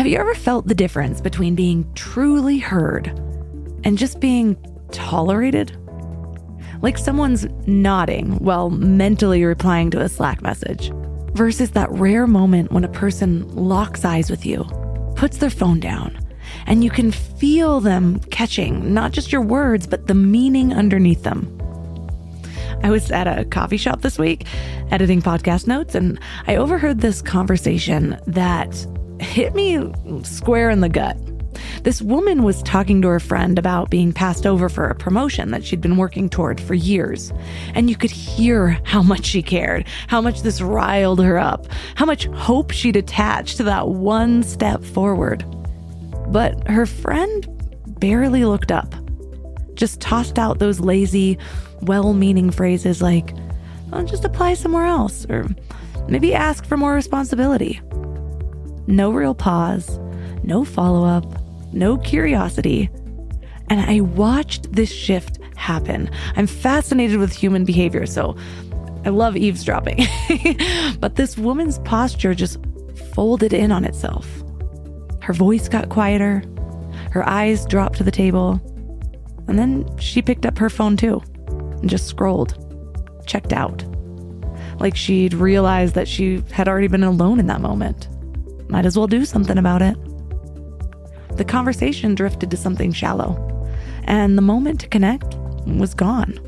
you ever felt the difference between being truly heard and just being tolerated? Like someone's nodding while mentally replying to a Slack message, versus that rare moment when a person locks eyes with you, puts their phone down, and you can feel them catching not just your words, but the meaning underneath them. I was at a coffee shop this week, editing podcast notes, and I overheard this conversation that hit me square in the gut. This woman was talking to her friend about being passed over for a promotion that she'd been working toward for years. And you could hear how much she cared, how much this riled her up, how much hope she'd attached to that one step forward. But her friend barely looked up, just tossed out those lazy, well-meaning phrases like, "Oh, just apply somewhere else," or maybe ask for more responsibility. No real pause, no follow-up, no curiosity. And I watched this shift happen. I'm fascinated with human behavior, so I love eavesdropping. But this woman's posture just folded in on itself. Her voice got quieter, her eyes dropped to the table, and then she picked up her phone too and just scrolled, checked out. Like she'd realized that she had already been alone in that moment. Might as well do something about it. The conversation drifted to something shallow, and the moment to connect was gone.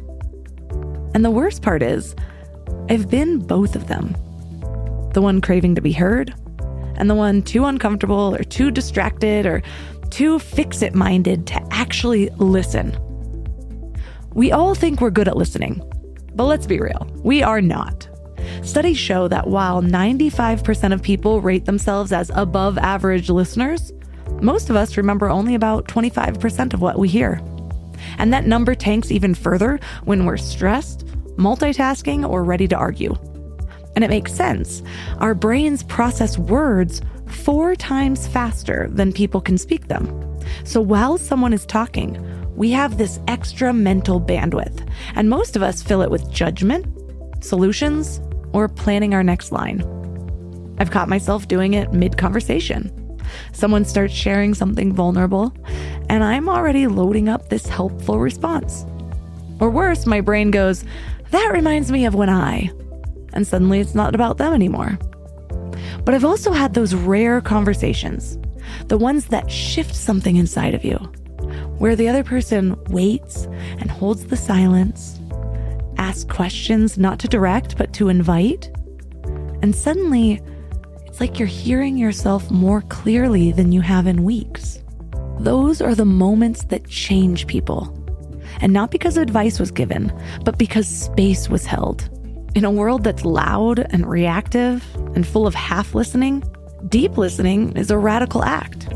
And the worst part is, I've been both of them. The one craving to be heard, and the one too uncomfortable or too distracted or too fix-it-minded to actually listen. We all think we're good at listening, but let's be real, we are not. Studies show that while 95% of people rate themselves as above average listeners, most of us remember only about 25% of what we hear. And that number tanks even further when we're stressed, multitasking, or ready to argue. And it makes sense. Our brains process words 4 times faster than people can speak them. So while someone is talking, we have this extra mental bandwidth, and most of us fill it with judgment, solutions, or planning our next line. I've caught myself doing it mid-conversation. Someone starts sharing something vulnerable, and I'm already loading up this helpful response. Or worse, my brain goes, "That reminds me of when I," and suddenly it's not about them anymore. But I've also had those rare conversations, the ones that shift something inside of you, where the other person waits and holds the silence, asks questions not to direct, but to invite, and suddenly it's like you're hearing yourself more clearly than you have in weeks. Those are the moments that change people. And not because advice was given, but because space was held. In a world that's loud and reactive and full of half listening, deep listening is a radical act.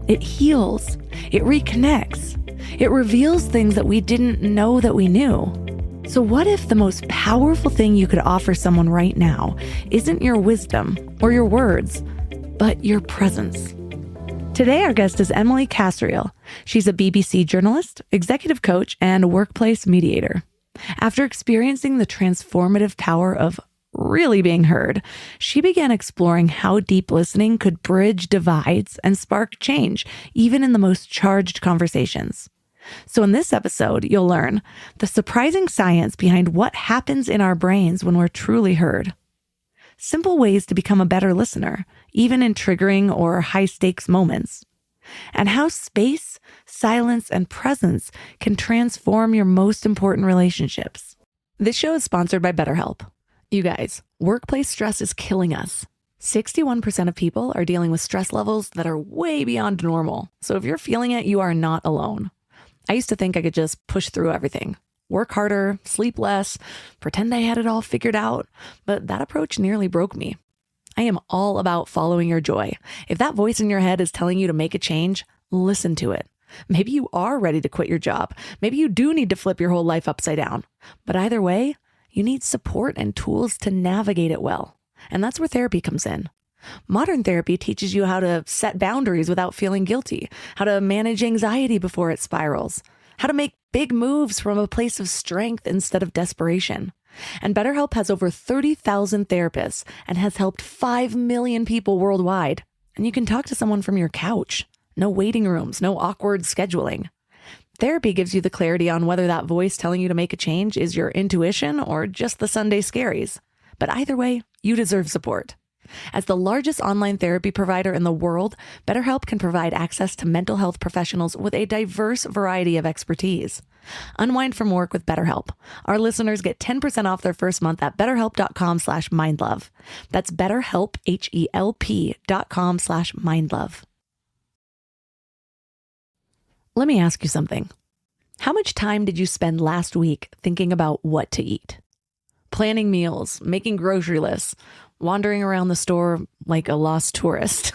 It heals, it reconnects, it reveals things that we didn't know that we knew. So what if the most powerful thing you could offer someone right now isn't your wisdom or your words, but your presence? Today, our guest is Emily Kasriel. She's a BBC journalist, executive coach, and workplace mediator. After experiencing the transformative power of really being heard, she began exploring how deep listening could bridge divides and spark change, even in the most charged conversations. So in this episode, you'll learn the surprising science behind what happens in our brains when we're truly heard, simple ways to become a better listener, even in triggering or high-stakes moments, and how space, silence, and presence can transform your most important relationships. This show is sponsored by BetterHelp. You guys, workplace stress is killing us. 61% of people are dealing with stress levels that are way beyond normal. So if you're feeling it, you are not alone. I used to think I could just push through everything, work harder, sleep less, pretend I had it all figured out, but that approach nearly broke me. I am all about following your joy. If that voice in your head is telling you to make a change, listen to it. Maybe you are ready to quit your job. Maybe you do need to flip your whole life upside down. But either way, you need support and tools to navigate it well. And that's where therapy comes in. Modern therapy teaches you how to set boundaries without feeling guilty, how to manage anxiety before it spirals, how to make big moves from a place of strength instead of desperation. And BetterHelp has over 30,000 therapists and has helped 5 million people worldwide. and you can talk to someone from your couch. No waiting rooms, no awkward scheduling. Therapy gives you the clarity on whether that voice telling you to make a change is your intuition or just the Sunday scaries. But either way, you deserve support. As the largest online therapy provider in the world, BetterHelp can provide access to mental health professionals with a diverse variety of expertise. Unwind from work with BetterHelp. Our listeners get 10% off their first month at betterhelp.com/mindlove. That's BetterHelp, HELP.com/mindlove. Let me ask you something. How much time did you spend last week thinking about what to eat? Planning meals, making grocery lists, wandering around the store like a lost tourist.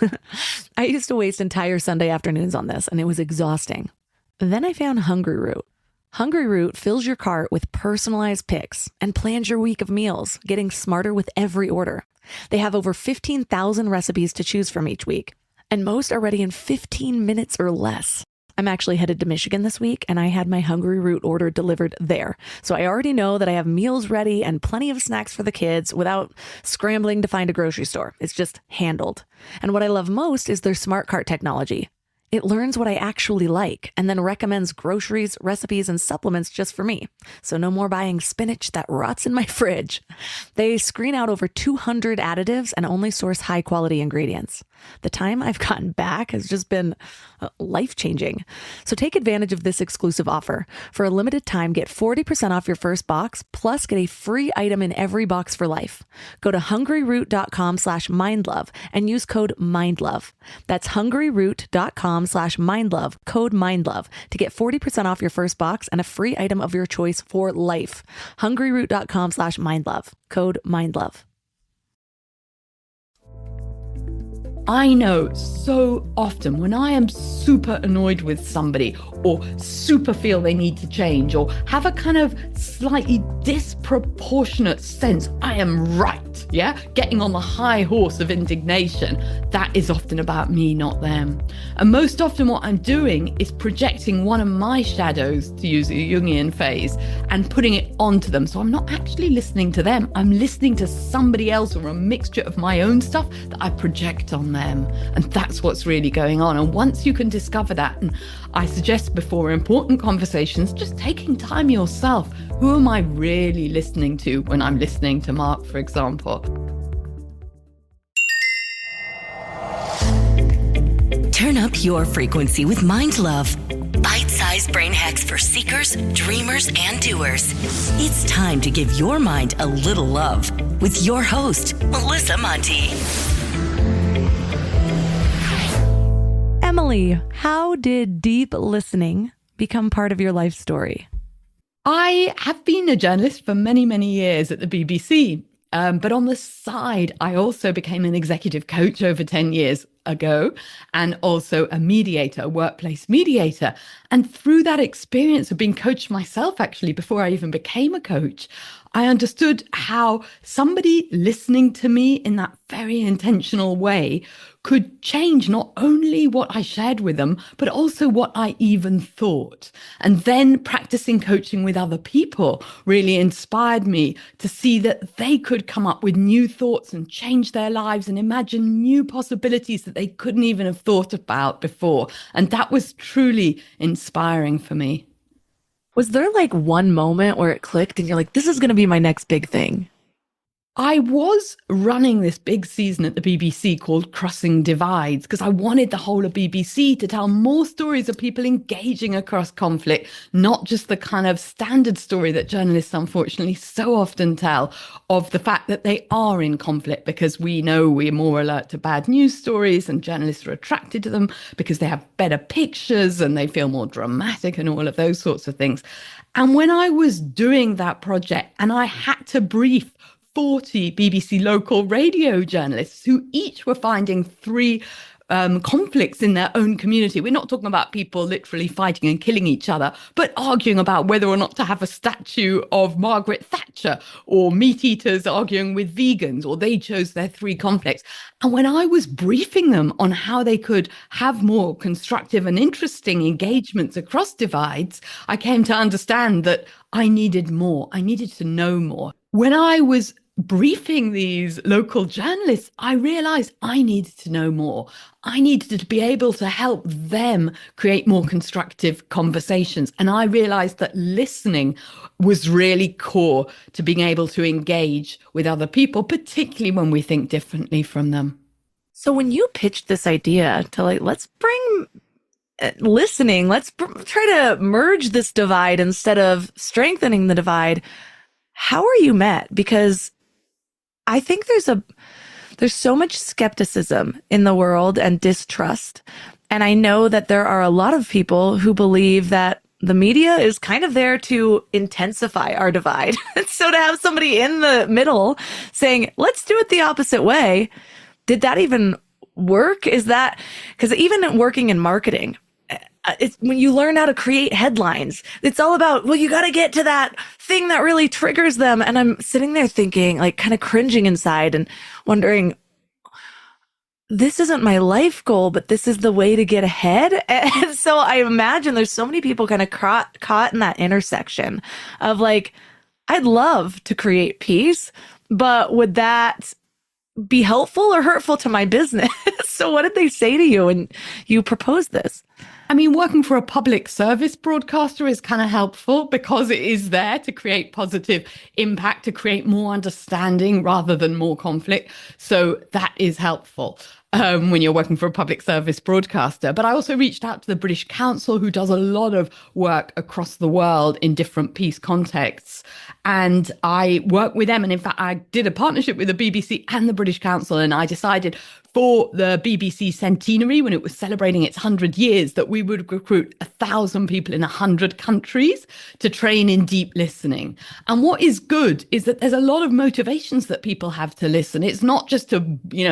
I used to waste entire Sunday afternoons on this, and it was exhausting. Then I found Hungry Root. Hungry Root fills your cart with personalized picks and plans your week of meals, getting smarter with every order. They have over 15,000 recipes to choose from each week, and most are ready in 15 minutes or less. I'm actually headed to Michigan this week, and I had my Hungry Root order delivered there. So I already know that I have meals ready and plenty of snacks for the kids without scrambling to find a grocery store. It's just handled. And what I love most is their smart cart technology. It learns what I actually like and then recommends groceries, recipes, and supplements just for me. So no more buying spinach that rots in my fridge. They screen out over 200 additives and only source high quality ingredients. The time I've gotten back has just been life-changing. So take advantage of this exclusive offer. For a limited time, get 40% off your first box, plus get a free item in every box for life. Go to hungryroot.com/mindlove and use code MINDLOVE. That's hungryroot.com/mindlove, code MINDLOVE, to get 40% off your first box and a free item of your choice for life. hungryroot.com/mindlove, code MINDLOVE. I know so often when I am super annoyed with somebody or super feel they need to change or have a kind of slightly disproportionate sense I am right, getting on the high horse of indignation, that is often about me, not them. And most often what I'm doing is projecting one of my shadows, to use a Jungian phrase, and putting it onto them. So I'm not actually listening to them. I'm listening to somebody else or a mixture of my own stuff that I project on them. And that's what's really going on. And once you can discover that, and I suggest before important conversations, just taking time yourself. Who am I really listening to when I'm listening to Mark, for example? Turn up your frequency with Mind Love. Bite-sized brain hacks for seekers, dreamers, and doers. It's time to give your mind a little love with your host, Melissa Monti. Emily, how did deep listening become part of your life story? I have been a journalist for many, many years at the BBC. But on the side, I also became an executive coach over 10 years ago, and also a mediator, a workplace mediator. And through that experience of being coached myself, actually, before I even became a coach, I understood how somebody listening to me in that very intentional way could change not only what I shared with them, but also what I even thought. And then practicing coaching with other people really inspired me to see that they could come up with new thoughts and change their lives and imagine new possibilities that they couldn't even have thought about before. And that was truly inspiring for me. Was there like one moment where it clicked and you're like, this is going to be my next big thing? I was running this big season at the BBC called Crossing Divides because I wanted the whole of BBC to tell more stories of people engaging across conflict, not just the kind of standard story that journalists unfortunately so often tell of the fact that they are in conflict, because we know we're more alert to bad news stories and journalists are attracted to them because they have better pictures and they feel more dramatic and all of those sorts of things. And when I was doing that project and I had to brief 40 BBC local radio journalists who each were finding three conflicts in their own community. We're not talking about people literally fighting and killing each other, but arguing about whether or not to have a statue of Margaret Thatcher, or meat eaters arguing with vegans, or they chose their three conflicts. And when I was briefing them on how they could have more constructive and interesting engagements across divides, I came to understand that I needed more. I needed to know more. When I was briefing these local journalists, I realized I needed to know more. I needed to be able to help them create more constructive conversations. And I realized that listening was really core to being able to engage with other people, particularly when we think differently from them. So when you pitched this idea to like, let's bring listening, let's try to merge this divide instead of strengthening the divide, how are you met? Because I think there's so much skepticism in the world and distrust. And I know that there are a lot of people who believe that the media is kind of there to intensify our divide. So to have somebody in the middle saying, let's do it the opposite way, did that even work? Is that, because even working in marketing, it's when you learn how to create headlines, it's all about, well, you got to get to that thing that really triggers them. And I'm sitting there thinking, like, kind of cringing inside and wondering, this isn't my life goal, but this is the way to get ahead. And so I imagine there's so many people kind of caught in that intersection of like, I'd love to create peace, but would that be helpful or hurtful to my business? So what did they say to you when you proposed this? I mean, working for a public service broadcaster is kind of helpful because it is there to create positive impact, to create more understanding rather than more conflict. So that is helpful when you're working for a public service broadcaster. But I also reached out to the British Council, who does a lot of work across the world in different peace contexts. And I worked with them. And in fact, I did a partnership with the BBC and the British Council. And I decided for the BBC centenary, when it was celebrating its 100 years, that we would recruit 1,000 people in 100 countries to train in deep listening. And what is good is that there's a lot of motivations that people have to listen. It's not just to,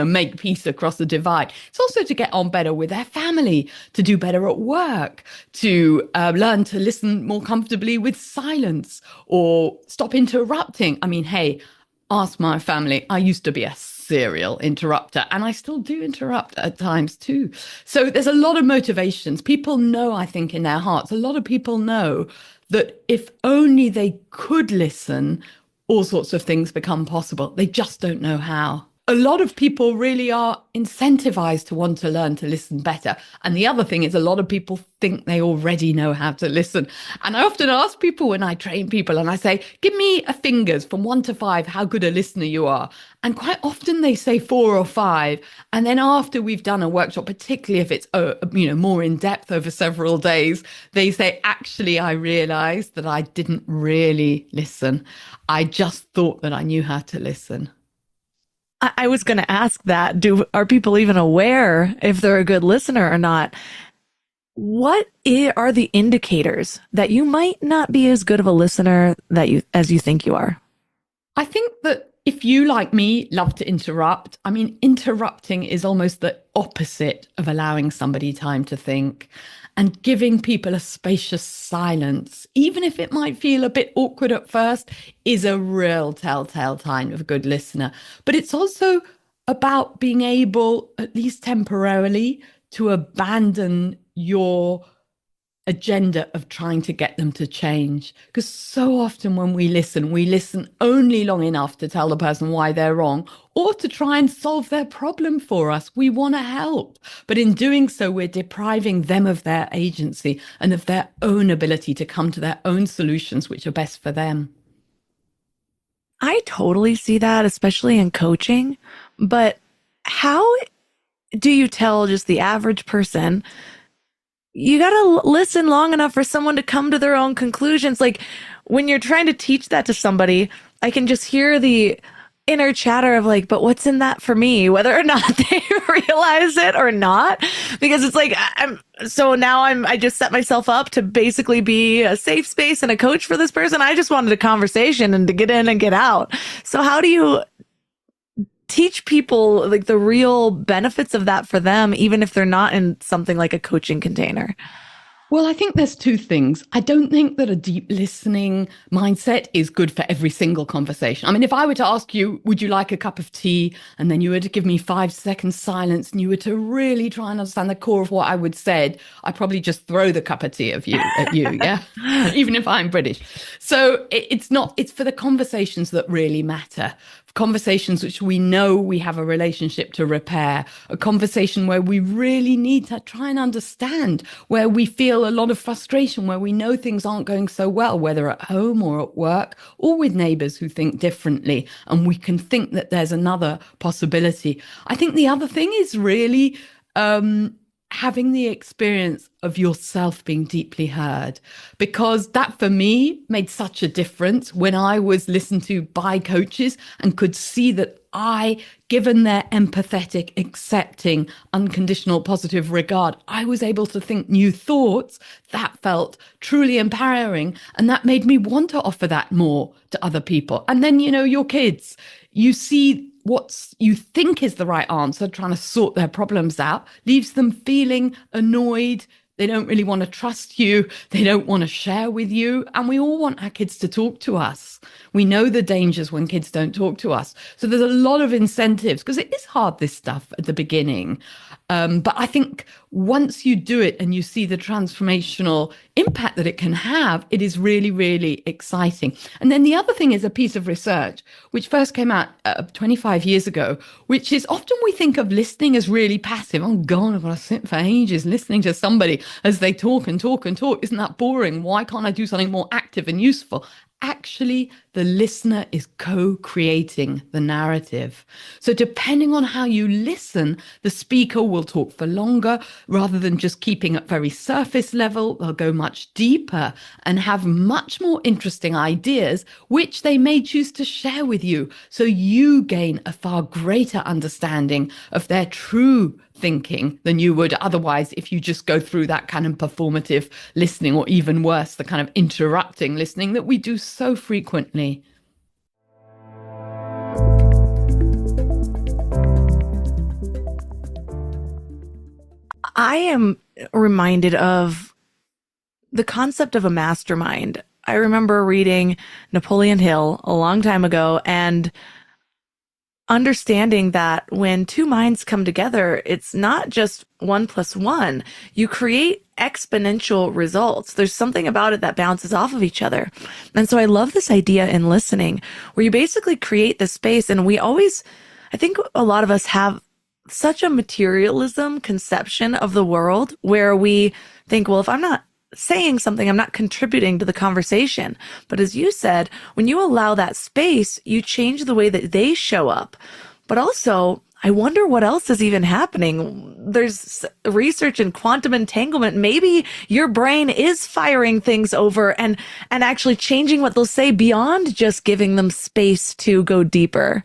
make peace across the divide. It's also to get on better with their family, to do better at work, to learn to listen more comfortably with silence or stop interrupting. I mean, hey, ask my family. I used to be a serial interrupter, and I still do interrupt at times too. So there's a lot of motivations. People know, I think, in their hearts, a lot of people know that if only they could listen, all sorts of things become possible. They just don't know how. A lot of people really are incentivized to want to learn to listen better. And the other thing is, a lot of people think they already know how to listen. And I often ask people when I train people, and I say, give me a fingers from 1 to 5, how good a listener you are. And quite often they say 4 or 5. And then after we've done a workshop, particularly if it's more in depth over several days, they say, actually, I realized that I didn't really listen. I just thought that I knew how to listen. I was going to ask that. Are people even aware if they're a good listener or not? What are the indicators that you might not be as good of a listener as you think you are? I think that if you, like me, love to interrupt, I mean, interrupting is almost the opposite of allowing somebody time to think. And giving people a spacious silence, even if it might feel a bit awkward at first, is a real telltale sign of a good listener. But it's also about being able, at least temporarily, to abandon your agenda of trying to get them to change. Because so often when we listen only long enough to tell the person why they're wrong or to try and solve their problem for us. We want to help. But in doing so, we're depriving them of their agency and of their own ability to come to their own solutions, which are best for them. I totally see that, especially in coaching. But how do you tell just the average person, you got to listen long enough for someone to come to their own conclusions? Like when you're trying to teach that to somebody, I can just hear the inner chatter of like, but what's in that for me, whether or not they realize it or not, because it's like, I just set myself up to basically be a safe space and a coach for this person. I just wanted a conversation and to get in and get out. So how do you teach people like the real benefits of that for them, even if they're not in something like a coaching container? Well, I think there's two things. I don't think that a deep listening mindset is good for every single conversation. I mean, if I were to ask you, would you like a cup of tea? And then you were to give me 5 seconds silence and you were to really try and understand the core of what I would said, I'd probably just throw the cup of tea at you, yeah? Even if I'm British. So it's for the conversations that really matter, conversations which we know we have a relationship to repair, a conversation where we really need to try and understand, where we feel a lot of frustration, where we know things aren't going so well, whether at home or at work or with neighbors who think differently. And we can think that there's another possibility. I think the other thing is really having the experience of yourself being deeply heard, because that for me made such a difference when I was listened to by coaches and could see that given their empathetic, accepting, unconditional, positive regard, I was able to think new thoughts that felt truly empowering. And that made me want to offer that more to other people. And then, your kids, you see what you think is the right answer, trying to sort their problems out, leaves them feeling annoyed. They don't really want to trust you. They don't want to share with you. And we all want our kids to talk to us. We know the dangers when kids don't talk to us. So there's a lot of incentives, because it is hard, this stuff at the beginning. But I think once you do it and you see the transformational impact that it can have, it is really, really exciting. And then the other thing is a piece of research which first came out 25 years ago, which is often we think of listening as really passive. Oh God, I've got to sit for ages listening to somebody as they talk and talk and talk. Isn't that boring? Why can't I do something more active and useful? Actually, the listener is co-creating the narrative. So depending on how you listen, the speaker will talk for longer rather than just keeping at very surface level. They'll go much deeper and have much more interesting ideas, which they may choose to share with you. So you gain a far greater understanding of their true thinking than you would otherwise if you just go through that kind of performative listening, or even worse, the kind of interrupting listening that we do so frequently. I am reminded of the concept of a mastermind. I remember reading Napoleon Hill a long time ago and understanding that when two minds come together, it's not just 1 + 1. You create exponential results. There's something about it that bounces off of each other. And so I love this idea in listening, where you basically create the space. And I think a lot of us have such a materialism conception of the world, where we think, well, if I'm not saying something, I'm not contributing to the conversation. But as you said, when you allow that space, you change the way that they show up. But also, I wonder what else is even happening. There's research in quantum entanglement. Maybe your brain is firing things over and actually changing what they'll say beyond just giving them space to go deeper.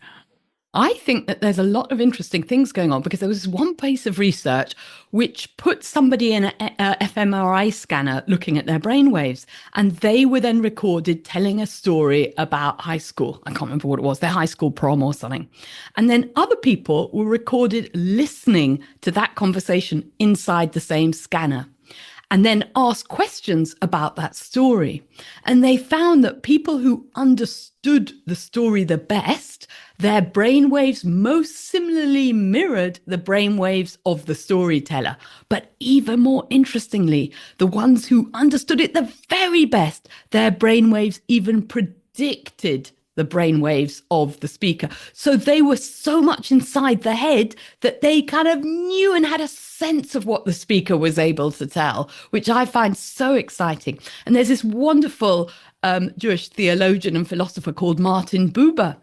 I think that there's a lot of interesting things going on, because there was one piece of research which put somebody in an fMRI scanner looking at their brainwaves, and they were then recorded telling a story about high school. I can't remember what it was, their high school prom or something. And then other people were recorded listening to that conversation inside the same scanner, and then asked questions about that story. And they found that people who understood the story the best, their brainwaves most similarly mirrored the brainwaves of the storyteller. But even more interestingly, the ones who understood it the very best, their brainwaves even predicted the brainwaves of the speaker. So they were so much inside the head that they kind of knew and had a sense of what the speaker was able to tell, which I find so exciting. And there's this wonderful Jewish theologian and philosopher called Martin Buber.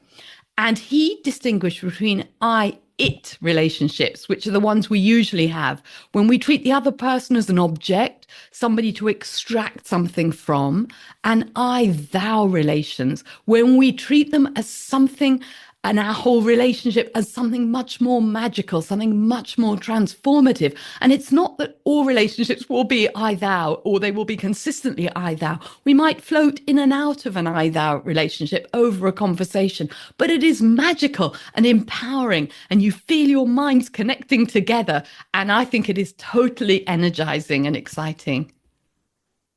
And he distinguished between I-it relationships, which are the ones we usually have when we treat the other person as an object, somebody to extract something from, and I-thou relations, when we treat them as something, and our whole relationship as something much more magical, something much more transformative. And it's not that all relationships will be I-thou, or they will be consistently I-thou. We might float in and out of an I-thou relationship over a conversation, but it is magical and empowering, and you feel your minds connecting together. And I think it is totally energizing and exciting.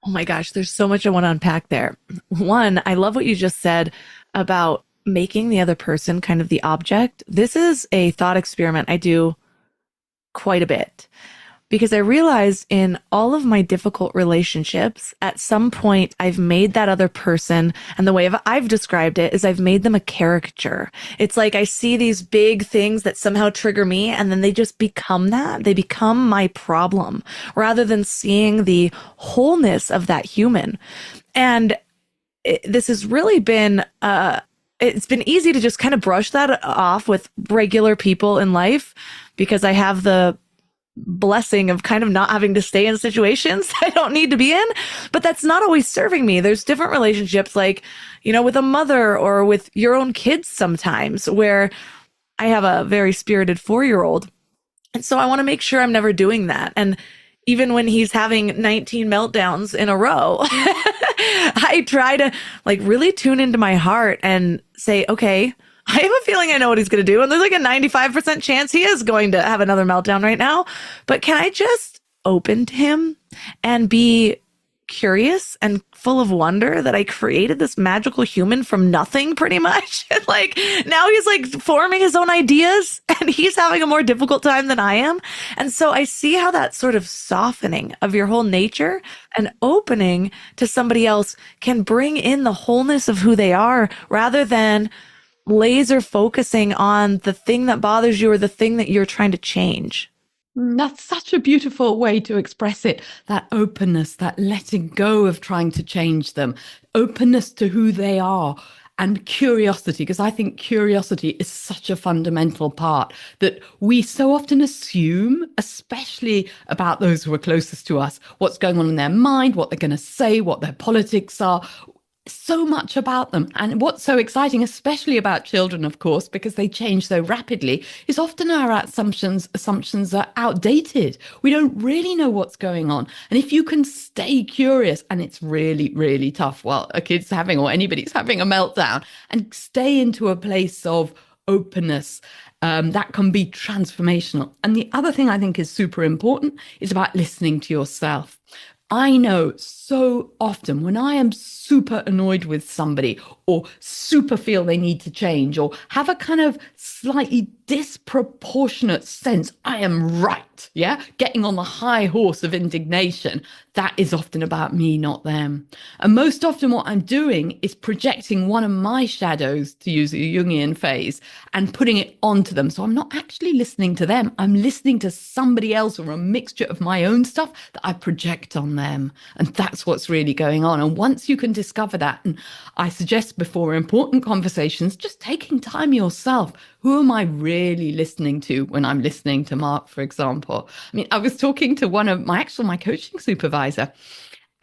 Oh my gosh, there's so much I want to unpack there. One, I love what you just said about making the other person kind of the object. This is a thought experiment I do quite a bit. because I realized in all of my difficult relationships, at some point, I've made that other person, and the way I've described it is I've made them a caricature. It's like I see these big things that somehow trigger me, and then they just become that. They become my problem rather than seeing the wholeness of that human. And this has really been, it's been easy to just kind of brush that off with regular people in life because I have the blessing of kind of not having to stay in situations I don't need to be in, but that's not always serving me. There's different relationships, like, you know, with a mother or with your own kids sometimes, where I have a very spirited 4-year-old. And so I want to make sure I'm never doing that. And even when he's having 19 meltdowns in a row, I try to like really tune into my heart and say, okay, I have a feeling I know what he's going to do. And there's like a 95% chance he is going to have another meltdown right now. But can I just open to him and be curious and full of wonder that I created this magical human from nothing pretty much? Like now he's like forming his own ideas and he's having a more difficult time than I am. And so I see how that sort of softening of your whole nature and opening to somebody else can bring in the wholeness of who they are rather than laser focusing on the thing that bothers you or the thing that you're trying to change. That's such a beautiful way to express it. That openness, that letting go of trying to change them, openness to who they are, and curiosity, because I think curiosity is such a fundamental part that we so often assume, especially about those who are closest to us, what's going on in their mind, what they're going to say, what their politics are. So much about them. And what's so exciting, especially about children, of course, because they change so rapidly, is often our assumptions are outdated. We don't really know what's going on. And if you can stay curious, and it's really, really tough while a kid's having or anybody's having a meltdown, and stay into a place of openness, that can be transformational. And the other thing I think is super important is about listening to yourself. I know so often when I am super annoyed with somebody or super feel they need to change or have a kind of slightly disproportionate sense, I am right, yeah, getting on the high horse of indignation, that is often about me, not them. And most often what I'm doing is projecting one of my shadows, to use a Jungian phrase, and putting it onto them. So I'm not actually listening to them. I'm listening to somebody else or a mixture of my own stuff that I project on them. And that's what's really going on. And once you can discover that, and I suggest before important conversations, just taking time yourself. Who am I really listening to when I'm listening to Mark, for example? I mean, I was talking to one of my coaching supervisor,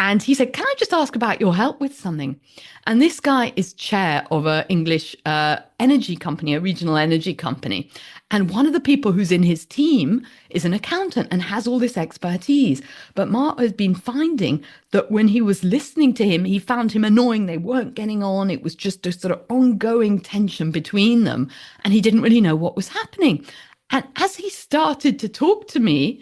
and he said, can I just ask about your help with something? And this guy is chair of an English energy company, a regional energy company. And one of the people who's in his team is an accountant and has all this expertise. But Mark has been finding that when he was listening to him, he found him annoying. They weren't getting on. It was just a sort of ongoing tension between them. And he didn't really know what was happening. And as he started to talk to me,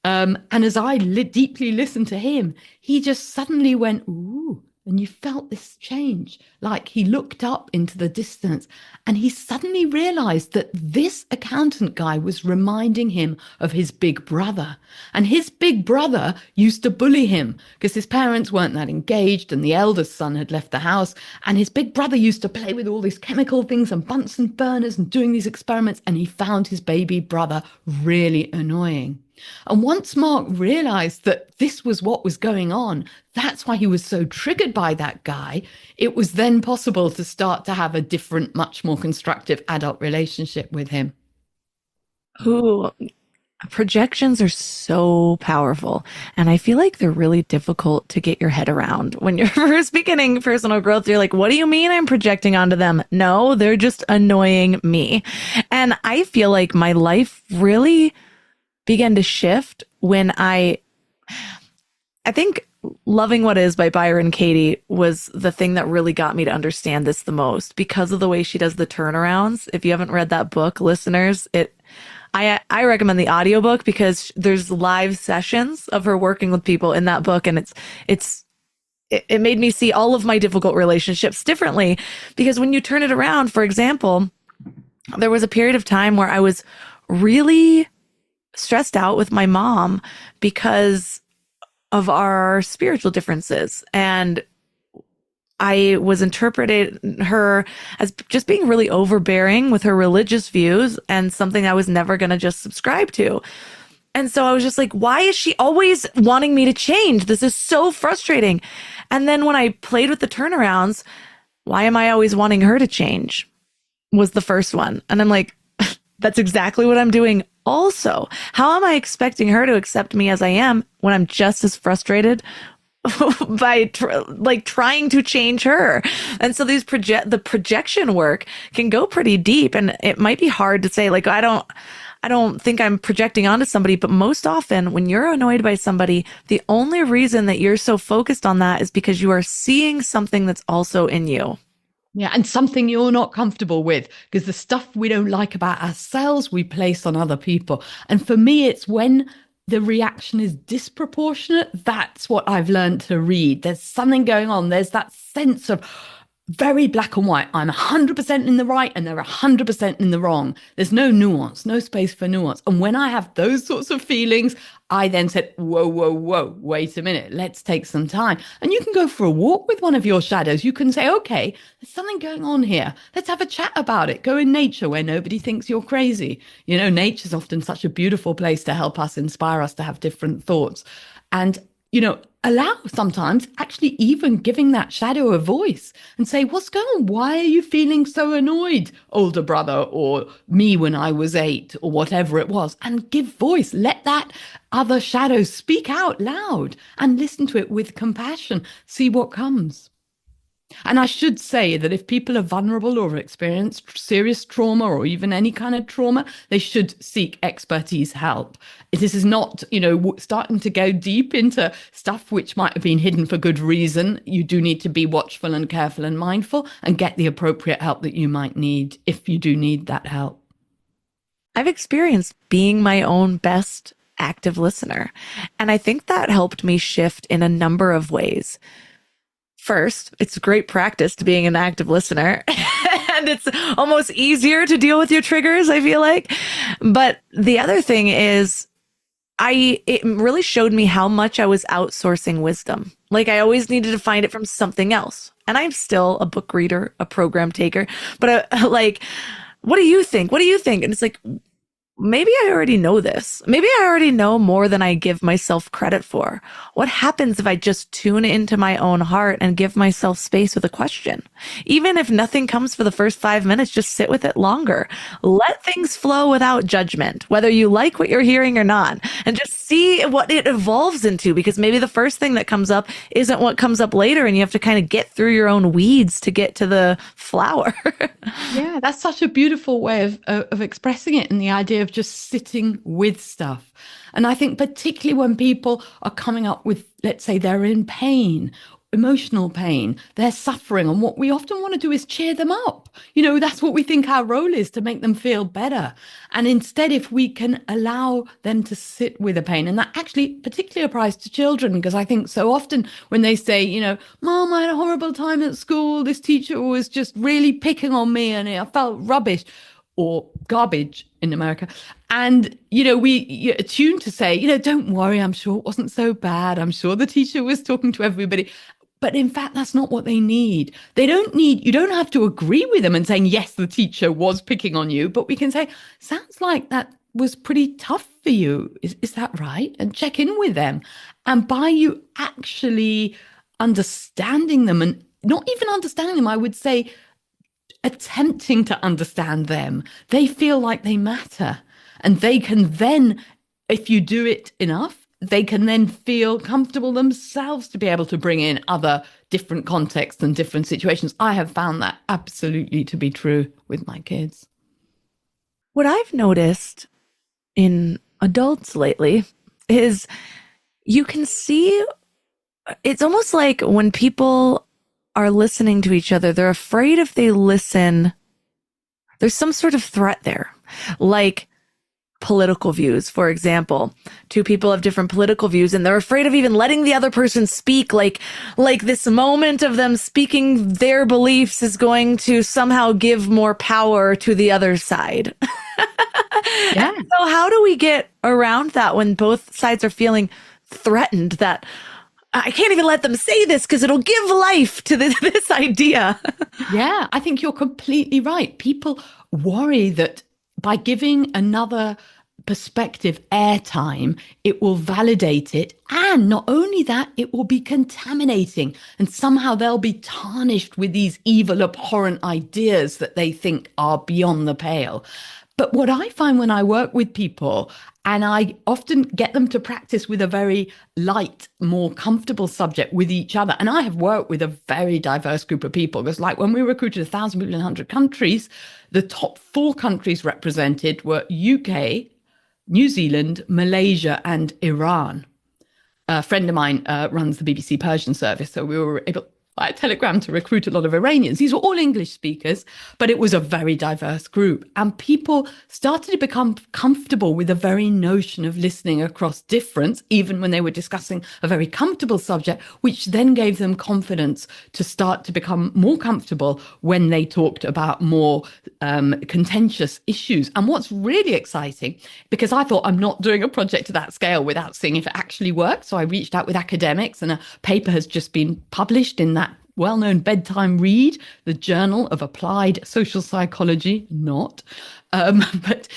and as I deeply listened to him, he just suddenly went, ooh, and you felt this change. Like he looked up into the distance and he suddenly realized that this accountant guy was reminding him of his big brother. And his big brother used to bully him because his parents weren't that engaged and the eldest son had left the house. And his big brother used to play with all these chemical things and Bunsen burners and doing these experiments. And he found his baby brother really annoying. And once Mark realized that this was what was going on, that's why he was so triggered by that guy, it was then possible to start to have a different, much more constructive adult relationship with him. Ooh, projections are so powerful. And I feel like they're really difficult to get your head around. When you're first beginning personal growth, you're like, what do you mean I'm projecting onto them? No, they're just annoying me. And I feel like my life really began to shift when I think Loving What Is by Byron Katie was the thing that really got me to understand this the most because of the way she does the turnarounds. If you haven't read that book, listeners, I recommend the audiobook because there's live sessions of her working with people in that book. And it made me see all of my difficult relationships differently because when you turn it around, for example, there was a period of time where I was really stressed out with my mom because of our spiritual differences. And I was interpreting her as just being really overbearing with her religious views and something I was never going to just subscribe to. And so I was just like, why is she always wanting me to change? This is so frustrating. And then when I played with the turnarounds, why am I always wanting her to change? Was the first one. And I'm like, that's exactly what I'm doing also. How am I expecting her to accept me as I am when I'm just as frustrated by trying to change her? And so the projection work can go pretty deep, and it might be hard to say, like, I don't think I'm projecting onto somebody, but most often when you're annoyed by somebody, the only reason that you're so focused on that is because you are seeing something that's also in you. Yeah, and something you're not comfortable with, because the stuff we don't like about ourselves, we place on other people. And for me, it's when the reaction is disproportionate. That's what I've learned to read. There's something going on. There's that sense of very black and white. I'm 100% in the right and they're 100% in the wrong. There's no nuance, no space for nuance. And when I have those sorts of feelings, I then said, whoa, wait a minute, let's take some time. And you can go for a walk with one of your shadows. You can say, okay, there's something going on here. Let's have a chat about it. Go in nature where nobody thinks you're crazy. You know, nature's often such a beautiful place to help us, inspire us to have different thoughts. And allow sometimes actually even giving that shadow a voice and say, what's going on? Why are you feeling so annoyed, older brother, or me when I was 8, or whatever it was? And give voice. Let that other shadow speak out loud and listen to it with compassion. See what comes. And I should say that if people are vulnerable or experience serious trauma or even any kind of trauma, they should seek expertise help. This is not, starting to go deep into stuff which might have been hidden for good reason. You do need to be watchful and careful and mindful and get the appropriate help that you might need if you do need that help. I've experienced being my own best active listener, and I think that helped me shift in a number of ways. First, it's great practice to being an active listener, and it's almost easier to deal with your triggers, I feel like. But the other thing is, it really showed me how much I was outsourcing wisdom. Like, I always needed to find it from something else. And I'm still a book reader, a program taker, but what do you think? What do you think? And it's like, maybe I already know this. Maybe I already know more than I give myself credit for. What happens if I just tune into my own heart and give myself space with a question? Even if nothing comes for the first 5 minutes, just sit with it longer. Let things flow without judgment, whether you like what you're hearing or not, and just see what it evolves into, because maybe the first thing that comes up isn't what comes up later, and you have to kind of get through your own weeds to get to the flower. Yeah, that's such a beautiful way of expressing it, and the idea of just sitting with stuff. And I think particularly when people are coming up with, let's say they're in pain, emotional pain, they're suffering, and what we often want to do is cheer them up. That's what we think our role is, to make them feel better. And instead, if we can allow them to sit with the pain, and that actually particularly applies to children, because I think so often when they say, Mom, I had a horrible time at school, this teacher was just really picking on me and I felt rubbish, or garbage in America. And, we attuned to say, don't worry, I'm sure it wasn't so bad. I'm sure the teacher was talking to everybody. But in fact, that's not what they need. You don't have to agree with them and saying, yes, the teacher was picking on you, but we can say, sounds like that was pretty tough for you. Is that right? And check in with them. And by you actually understanding them, and not even understanding them, I would say, attempting to understand them, they feel like they matter. And they can then, if you do it enough, they can then feel comfortable themselves to be able to bring in other different contexts and different situations. I have found that absolutely to be true with my kids. What I've noticed in adults lately is you can see, it's almost like when people are listening to each other, they're afraid if they listen, there's some sort of threat there. Like, political views, for example. Two people have different political views and they're afraid of even letting the other person speak. Like this moment of them speaking their beliefs is going to somehow give more power to the other side. Yeah. So how do we get around that when both sides are feeling threatened that I can't even let them say this because it'll give life to this idea? Yeah, I think you're completely right. People worry that by giving another perspective airtime, it will validate it. And not only that, it will be contaminating. And somehow they'll be tarnished with these evil, abhorrent ideas that they think are beyond the pale. But what I find when I work with people, and I often get them to practice with a very light, more comfortable subject with each other. And I have worked with a very diverse group of people because, like, when we recruited 1,000 people in 100 countries, the top 4 countries represented were UK, New Zealand, Malaysia, and Iran. A friend of mine runs the BBC Persian service, so we were able by Telegram to recruit a lot of Iranians. These were all English speakers, but it was a very diverse group. And people started to become comfortable with the very notion of listening across difference, even when they were discussing a very comfortable subject, which then gave them confidence to start to become more comfortable when they talked about more contentious issues. And what's really exciting, because I thought I'm not doing a project to that scale without seeing if it actually worked. So I reached out with academics, and a paper has just been published in that well-known bedtime read, the Journal of Applied Social Psychology, but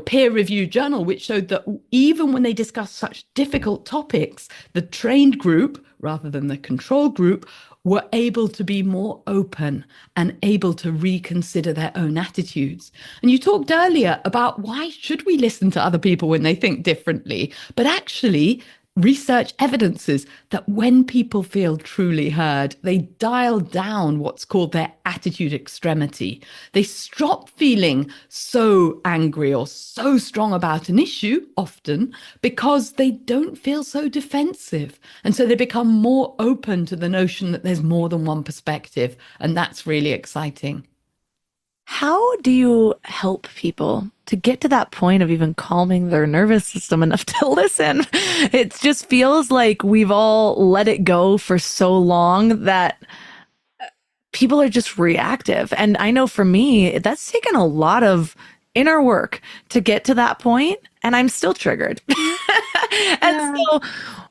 peer-reviewed journal, which showed that even when they discuss such difficult topics, the trained group, rather than the control group, were able to be more open and able to reconsider their own attitudes. And you talked earlier about why should we listen to other people when they think differently? But actually, research evidences that when people feel truly heard, they dial down what's called their attitude extremity. They stop feeling so angry or so strong about an issue, often because they don't feel so defensive. And so they become more open to the notion that there's more than one perspective. And that's really exciting. How do you help people to get to that point of even calming their nervous system enough to listen? It just feels like we've all let it go for so long that people are just reactive. And I know for me, that's taken a lot of inner work to get to that point, and I'm still triggered. And so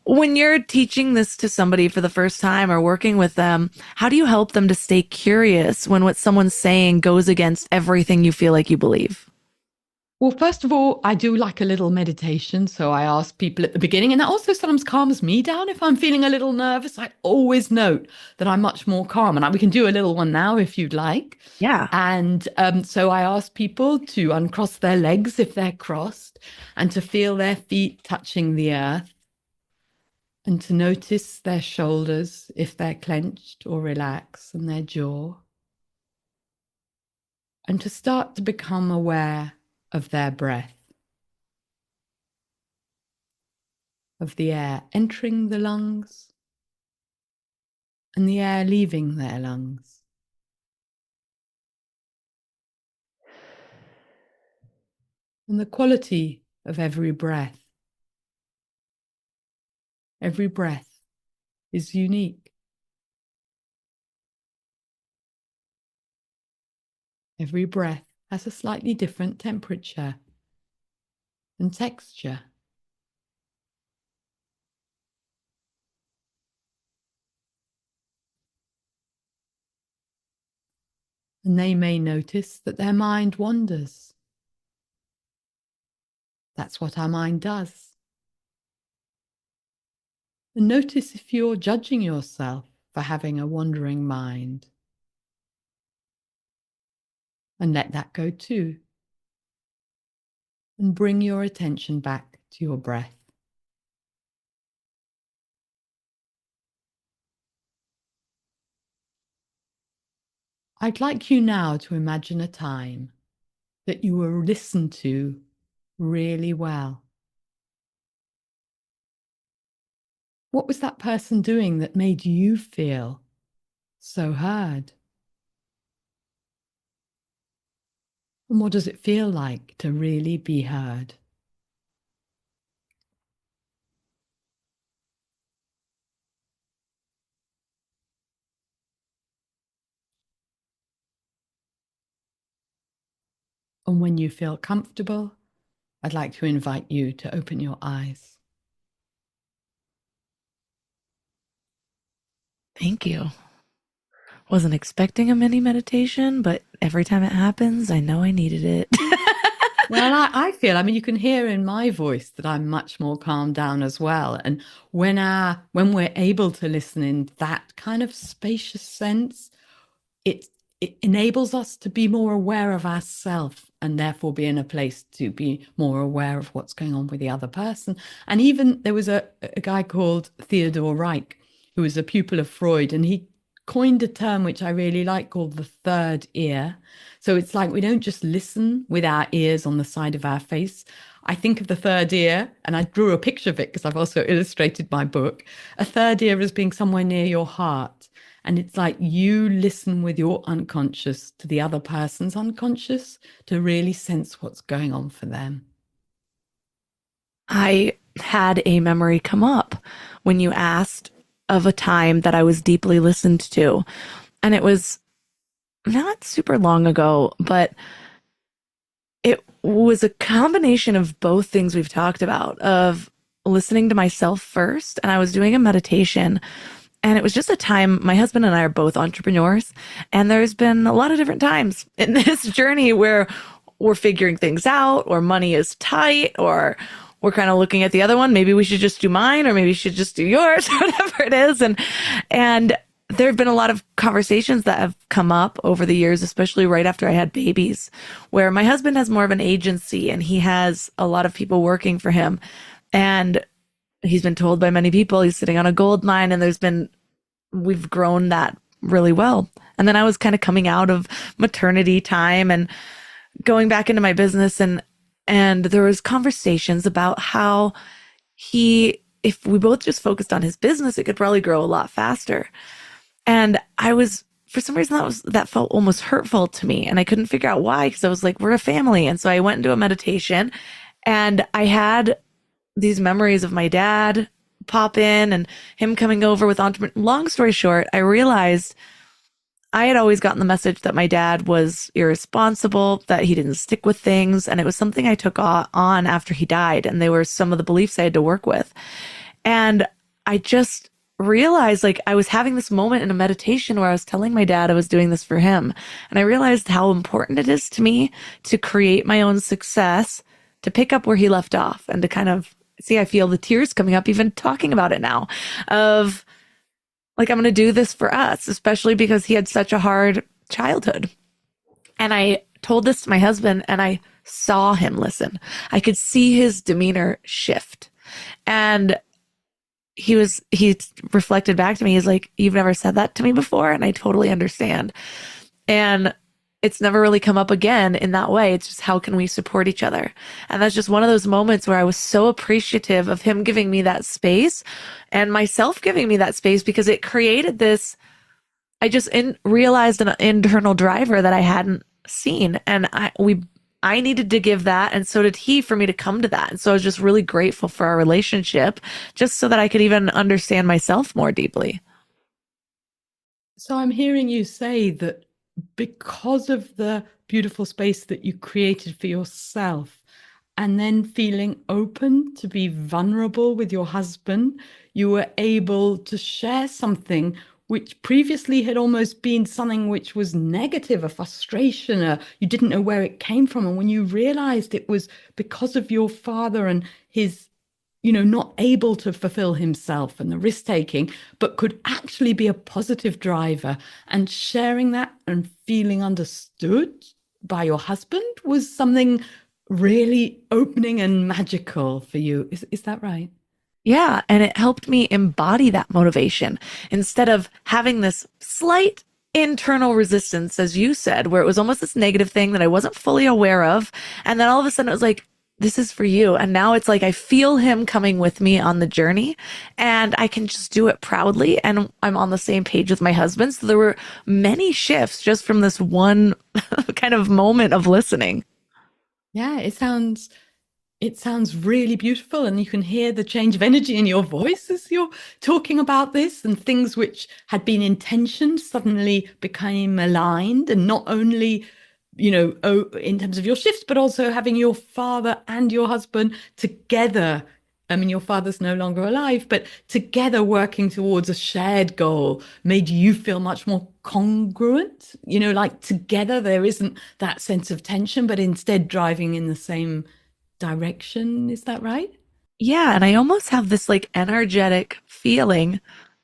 when you're teaching this to somebody for the first time or working with them, how do you help them to stay curious when what someone's saying goes against everything you feel like you believe? Well, first of all, I do like a little meditation. So I ask people at the beginning, and that also sometimes calms me down. If I'm feeling a little nervous, I always note that I'm much more calm. And we can do a little one now if you'd like. Yeah. And so I ask people to uncross their legs if they're crossed and to feel their feet touching the earth and to notice their shoulders if they're clenched or relaxed and their jaw. And to start to become aware of their breath, of the air entering the lungs and the air leaving their lungs. And the quality of every breath. Every breath is unique. Every breath has a slightly different temperature and texture. And they may notice that their mind wanders. That's what our mind does. And notice if you're judging yourself for having a wandering mind. And let that go too. And bring your attention back to your breath. I'd like you now to imagine a time that you were listened to really well. What was that person doing that made you feel so heard? And what does it feel like to really be heard? And when you feel comfortable, I'd like to invite you to open your eyes. Thank you. Wasn't expecting a mini meditation, but every time it happens, I know I needed it. Well, I feel, I mean, you can hear in my voice that I'm much more calmed down as well. And when we're able to listen in that kind of spacious sense, it it enables us to be more aware of ourselves and therefore be in a place to be more aware of what's going on with the other person. And even there was a guy called Theodor Reich, who was a pupil of Freud, and he coined a term which I really like called the third ear. So it's like we don't just listen with our ears on the side of our face. I think of the third ear, and I drew a picture of it because I've also illustrated my book. A third ear as being somewhere near your heart. And it's like you listen with your unconscious to the other person's unconscious to really sense what's going on for them. I had a memory come up when you asked of a time that I was deeply listened to. And it was not super long ago, but it was a combination of both things we've talked about, of listening to myself first. And I was doing a meditation, and it was just a time, my husband and I are both entrepreneurs, and there's been a lot of different times in this journey where we're figuring things out, or money is tight, or we're kind of looking at the other one. Maybe we should just do mine, or maybe we should just do yours, whatever it is. And there have been a lot of conversations that have come up over the years, especially right after I had babies, where my husband has more of an agency and he has a lot of people working for him. And he's been told by many people he's sitting on a gold mine, and we've grown that really well. And then I was kind of coming out of maternity time and going back into my business, and there was conversations about how if we both just focused on his business, it could probably grow a lot faster. And for some reason, that felt almost hurtful to me. And I couldn't figure out why, because I was like, we're a family. And so I went into a meditation, and I had these memories of my dad pop in and him coming over with long story short, I realized I had always gotten the message that my dad was irresponsible, that he didn't stick with things. And it was something I took on after he died. And they were some of the beliefs I had to work with. And I just realized, like, I was having this moment in a meditation where I was telling my dad I was doing this for him. And I realized how important it is to me to create my own success, to pick up where he left off, and to kind of see, I feel the tears coming up even talking about it now, of like, I'm going to do this for us, especially because he had such a hard childhood. And I told this to my husband, and I saw him listen. I could see his demeanor shift. And he reflected back to me. He's like, you've never said that to me before. And I totally understand. And it's never really come up again in that way. It's just, how can we support each other? And that's just one of those moments where I was so appreciative of him giving me that space and myself giving me that space, because it created this, I just realized an internal driver that I hadn't seen. And I needed to give that, and so did he, for me to come to that. And so I was just really grateful for our relationship, just so that I could even understand myself more deeply. So I'm hearing you say that because of the beautiful space that you created for yourself, and then feeling open to be vulnerable with your husband, you were able to share something which previously had almost been something which was negative, a frustration, you didn't know where it came from. And when you realized it was because of your father and his, not able to fulfill himself and the risk taking, but could actually be a positive driver, and sharing that and feeling understood by your husband was something really opening and magical for you. Is that right? Yeah. And it helped me embody that motivation instead of having this slight internal resistance, as you said, where it was almost this negative thing that I wasn't fully aware of. And then all of a sudden it was like, this is for you. And now it's like, I feel him coming with me on the journey, and I can just do it proudly. And I'm on the same page with my husband. So there were many shifts just from this one kind of moment of listening. Yeah, it sounds really beautiful, and you can hear the change of energy in your voice as you're talking about this, and things which had been intentioned suddenly became aligned. And not only in terms of your shifts, but also having your father and your husband together. I mean, your father's no longer alive, but together working towards a shared goal made you feel much more congruent. Like together, there isn't that sense of tension, but instead driving in the same direction. Is that right? Yeah, and I almost have this like energetic feeling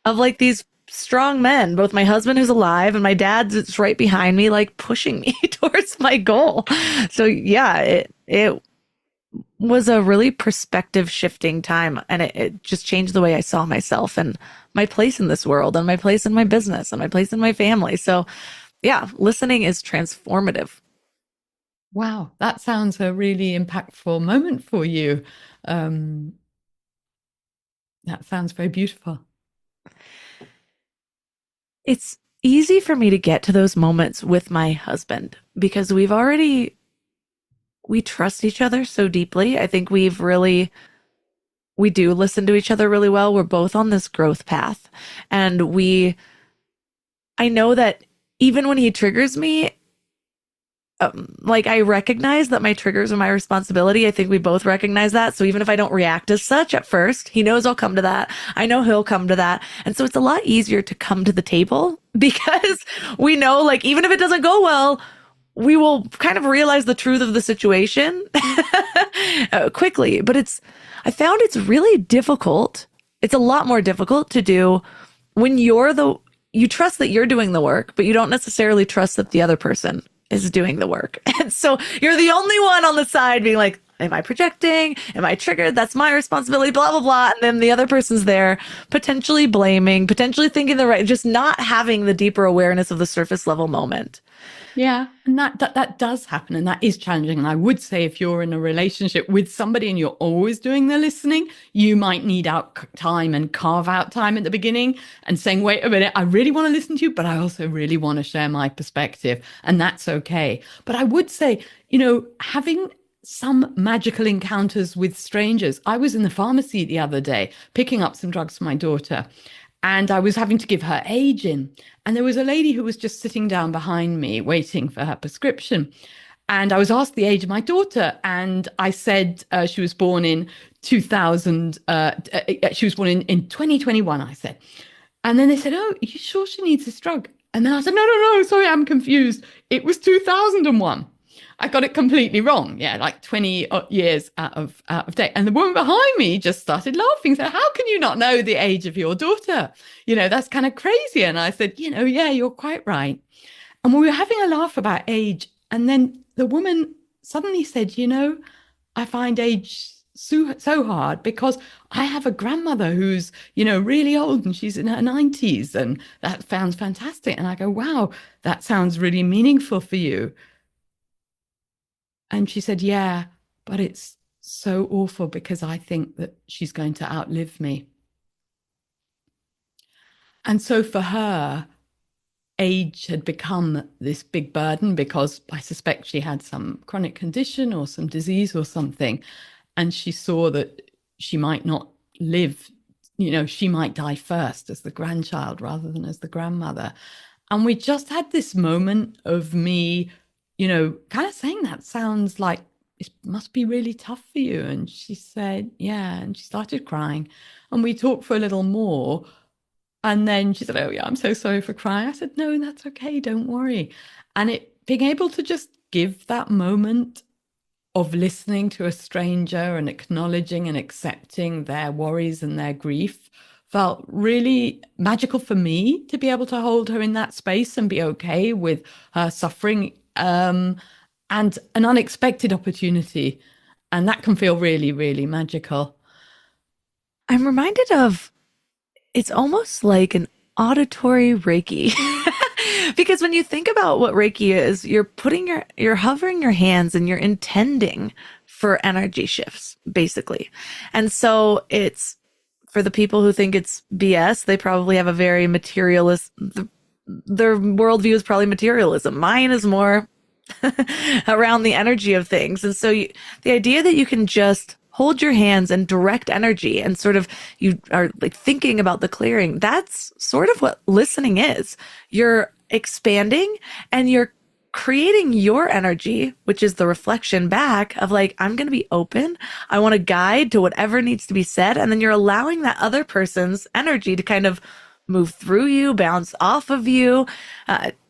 of like these strong men, both my husband who's alive and my dad's that's right behind me, like pushing me towards my goal. So yeah, it was a really perspective shifting time, and it just changed the way I saw myself and my place in this world and my place in my business and my place in my family. So yeah, listening is transformative. Wow, that sounds a really impactful moment for you. Um, that sounds very beautiful. It's easy for me to get to those moments with my husband because we trust each other so deeply. I think we do listen to each other really well. We're both on this growth path. And I know that even when he triggers me, like I recognize that my triggers are my responsibility. I think we both recognize that. So even if I don't react as such at first, he knows I'll come to that. I know he'll come to that. And so it's a lot easier to come to the table because we know, like, even if it doesn't go well, we will kind of realize the truth of the situation quickly. But I found it's really difficult. It's a lot more difficult to do when you trust that you're doing the work, but you don't necessarily trust that the other person is doing the work. And so you're the only one on the side being like, am I projecting? Am I triggered? That's my responsibility, blah, blah, blah. And then the other person's there potentially blaming, potentially thinking just not having the deeper awareness of the surface level moment. Yeah, and that does happen, and that is challenging. And I would say if you're in a relationship with somebody and you're always doing the listening, you might need time and carve out time at the beginning and saying, wait a minute, I really want to listen to you, but I also really want to share my perspective, and that's okay. But I would say, having some magical encounters with strangers. I was in the pharmacy the other day picking up some drugs for my daughter, and I was having to give her age in. And there was a lady who was just sitting down behind me waiting for her prescription. And I was asked the age of my daughter. And I said she was born in 2000. She was born in 2021, I said. And then they said, oh, are you sure she needs this drug? And then I said, no, sorry, I'm confused. It was 2001. I got it completely wrong. Yeah, like 20 years out of date. And the woman behind me just started laughing. Said, how can you not know the age of your daughter? That's kind of crazy. And I said, yeah, you're quite right. And we were having a laugh about age. And then the woman suddenly said, I find age so hard because I have a grandmother who's, really old and she's in her 90s. And that sounds fantastic. And I go, wow, that sounds really meaningful for you. And she said, yeah, but it's so awful because I think that she's going to outlive me. And so for her, age had become this big burden because I suspect she had some chronic condition or some disease or something. And she saw that she might not live, she might die first as the grandchild rather than as the grandmother. And we just had this moment of me kind of saying that sounds like it must be really tough for you. And she said, yeah. And she started crying. And we talked for a little more. And then she said, oh, yeah, I'm so sorry for crying. I said, no, that's okay. Don't worry. And being able to just give that moment of listening to a stranger and acknowledging and accepting their worries and their grief felt really magical for me to be able to hold her in that space and be okay with her suffering. And an unexpected opportunity. And that can feel really, really magical. I'm reminded of, it's almost like an auditory Reiki. Because when you think about what Reiki is, you're hovering your hands and you're intending for energy shifts, basically. And so it's, for the people who think it's BS, they probably have a very materialist, their worldview is probably materialism. Mine is more around the energy of things. And so the idea that you can just hold your hands and direct energy and sort of you are like thinking about the clearing, that's sort of what listening is. You're expanding and you're creating your energy, which is the reflection back of like, I'm going to be open. I want to guide to whatever needs to be said. And then you're allowing that other person's energy to kind of move through you, bounce off of you,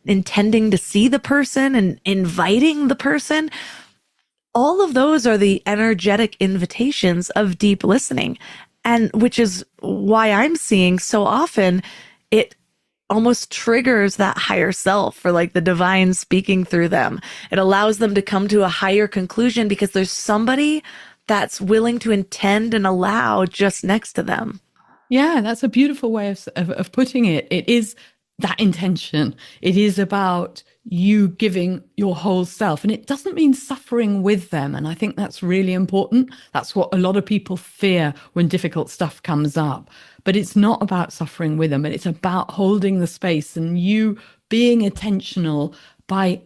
intending to see the person and inviting the person. All of those are the energetic invitations of deep listening. And which is why I'm seeing so often it almost triggers that higher self or like the divine speaking through them. It allows them to come to a higher conclusion because there's somebody that's willing to intend and allow just next to them. Yeah, that's a beautiful way of putting it. It is that intention. It is about you giving your whole self. And it doesn't mean suffering with them. And I think that's really important. That's what a lot of people fear when difficult stuff comes up. But it's not about suffering with them. It's about holding the space and you being attentional by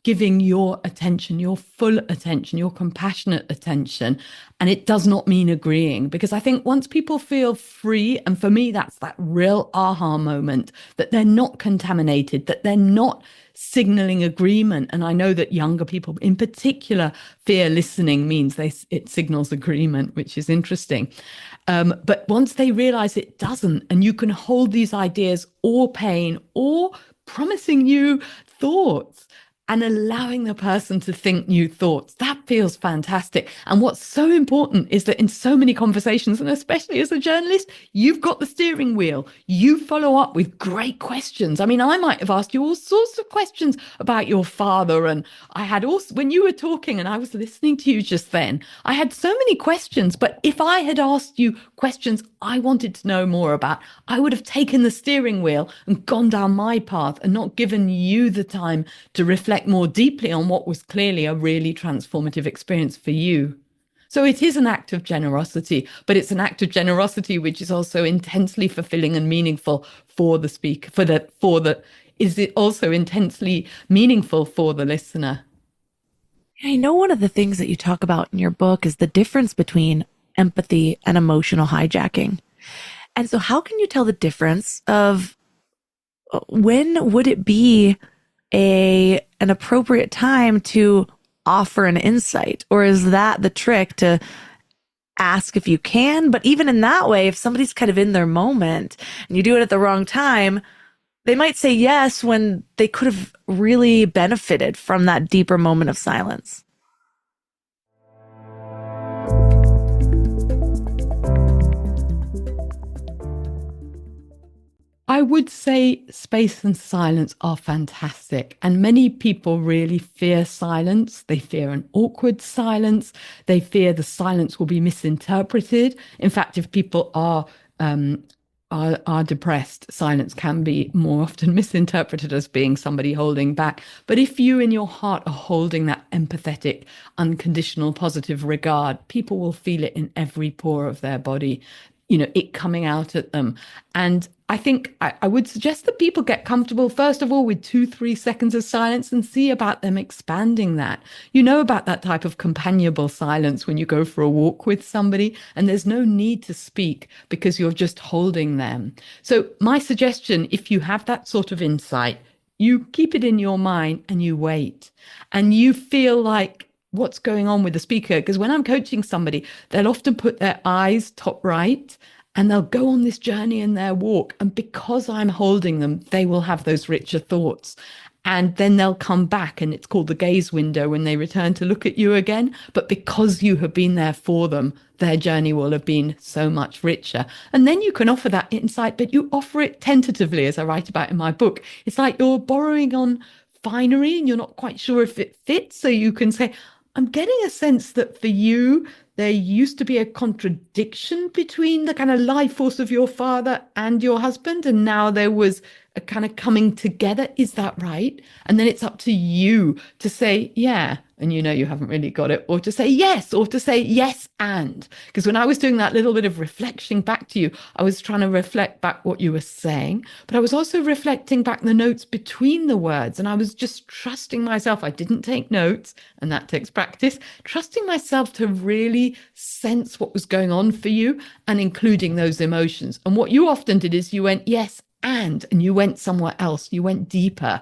giving your attention, your full attention, your compassionate attention. And it does not mean agreeing, because I think once people feel free, and for me, that's that real aha moment, that they're not contaminated, that they're not signaling agreement. And I know that younger people in particular fear listening means it signals agreement, which is interesting. But once they realize it doesn't, and you can hold these ideas or pain or promising you thoughts, and allowing the person to think new thoughts. That feels fantastic. And what's so important is that in so many conversations, and especially as a journalist, you've got the steering wheel. You follow up with great questions. I mean, I might have asked you all sorts of questions about your father. And I had also, when you were talking and I was listening to you just then, I had so many questions. But if I had asked you questions I wanted to know more about, I would have taken the steering wheel and gone down my path and not given you the time to reflect more deeply on what was clearly a really transformative experience for you. So it is an act of generosity, but it's an act of generosity which is also intensely fulfilling and meaningful for the speaker, is it also intensely meaningful for the listener? I know one of the things that you talk about in your book is the difference between empathy and emotional hijacking. And so how can you tell the difference of when would it be an appropriate time to offer an insight? Or is that the trick, to ask if you can? But even in that way, if somebody's kind of in their moment and you do it at the wrong time, they might say yes when they could have really benefited from that deeper moment of silence. I would say space and silence are fantastic. And many people really fear silence. They fear an awkward silence. They fear the silence will be misinterpreted. In fact, if people are depressed, silence can be more often misinterpreted as being somebody holding back. But if you in your heart are holding that empathetic, unconditional, positive regard, people will feel it in every pore of their body, it coming out at them. And I think I would suggest that people get comfortable, first of all, with 2-3 seconds of silence and see about them expanding that. You know about that type of companionable silence when you go for a walk with somebody and there's no need to speak because you're just holding them. So my suggestion, if you have that sort of insight, you keep it in your mind and you wait and you feel like what's going on with the speaker. Because when I'm coaching somebody, they'll often put their eyes top right and they'll go on this journey in their walk. And because I'm holding them, they will have those richer thoughts. And then they'll come back, and it's called the gaze window when they return to look at you again. But because you have been there for them, their journey will have been so much richer. And then you can offer that insight, but you offer it tentatively, as I write about in my book. It's like you're borrowing on finery and you're not quite sure if it fits. So you can say, I'm getting a sense that for you, there used to be a contradiction between the kind of life force of your father and your husband, and now there was a kind of coming together. Is that right? And then it's up to you to say, yeah, and you haven't really got it, or to say yes, or to say yes and. Because when I was doing that little bit of reflection back to you, I was trying to reflect back what you were saying, but I was also reflecting back the notes between the words, and I was just trusting myself. I didn't take notes, and that takes practice, trusting myself to really sense what was going on for you and including those emotions. And what you often did is you went yes and you went somewhere else, you went deeper.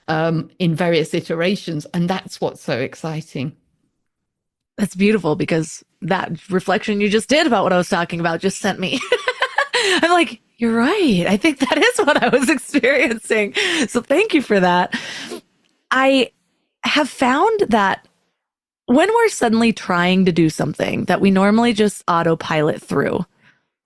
in various iterations. And that's what's so exciting. That's beautiful, because that reflection you just did about what I was talking about just sent me. I'm like, you're right. I think that is what I was experiencing. So thank you for that. I have found that when we're suddenly trying to do something that we normally just autopilot through,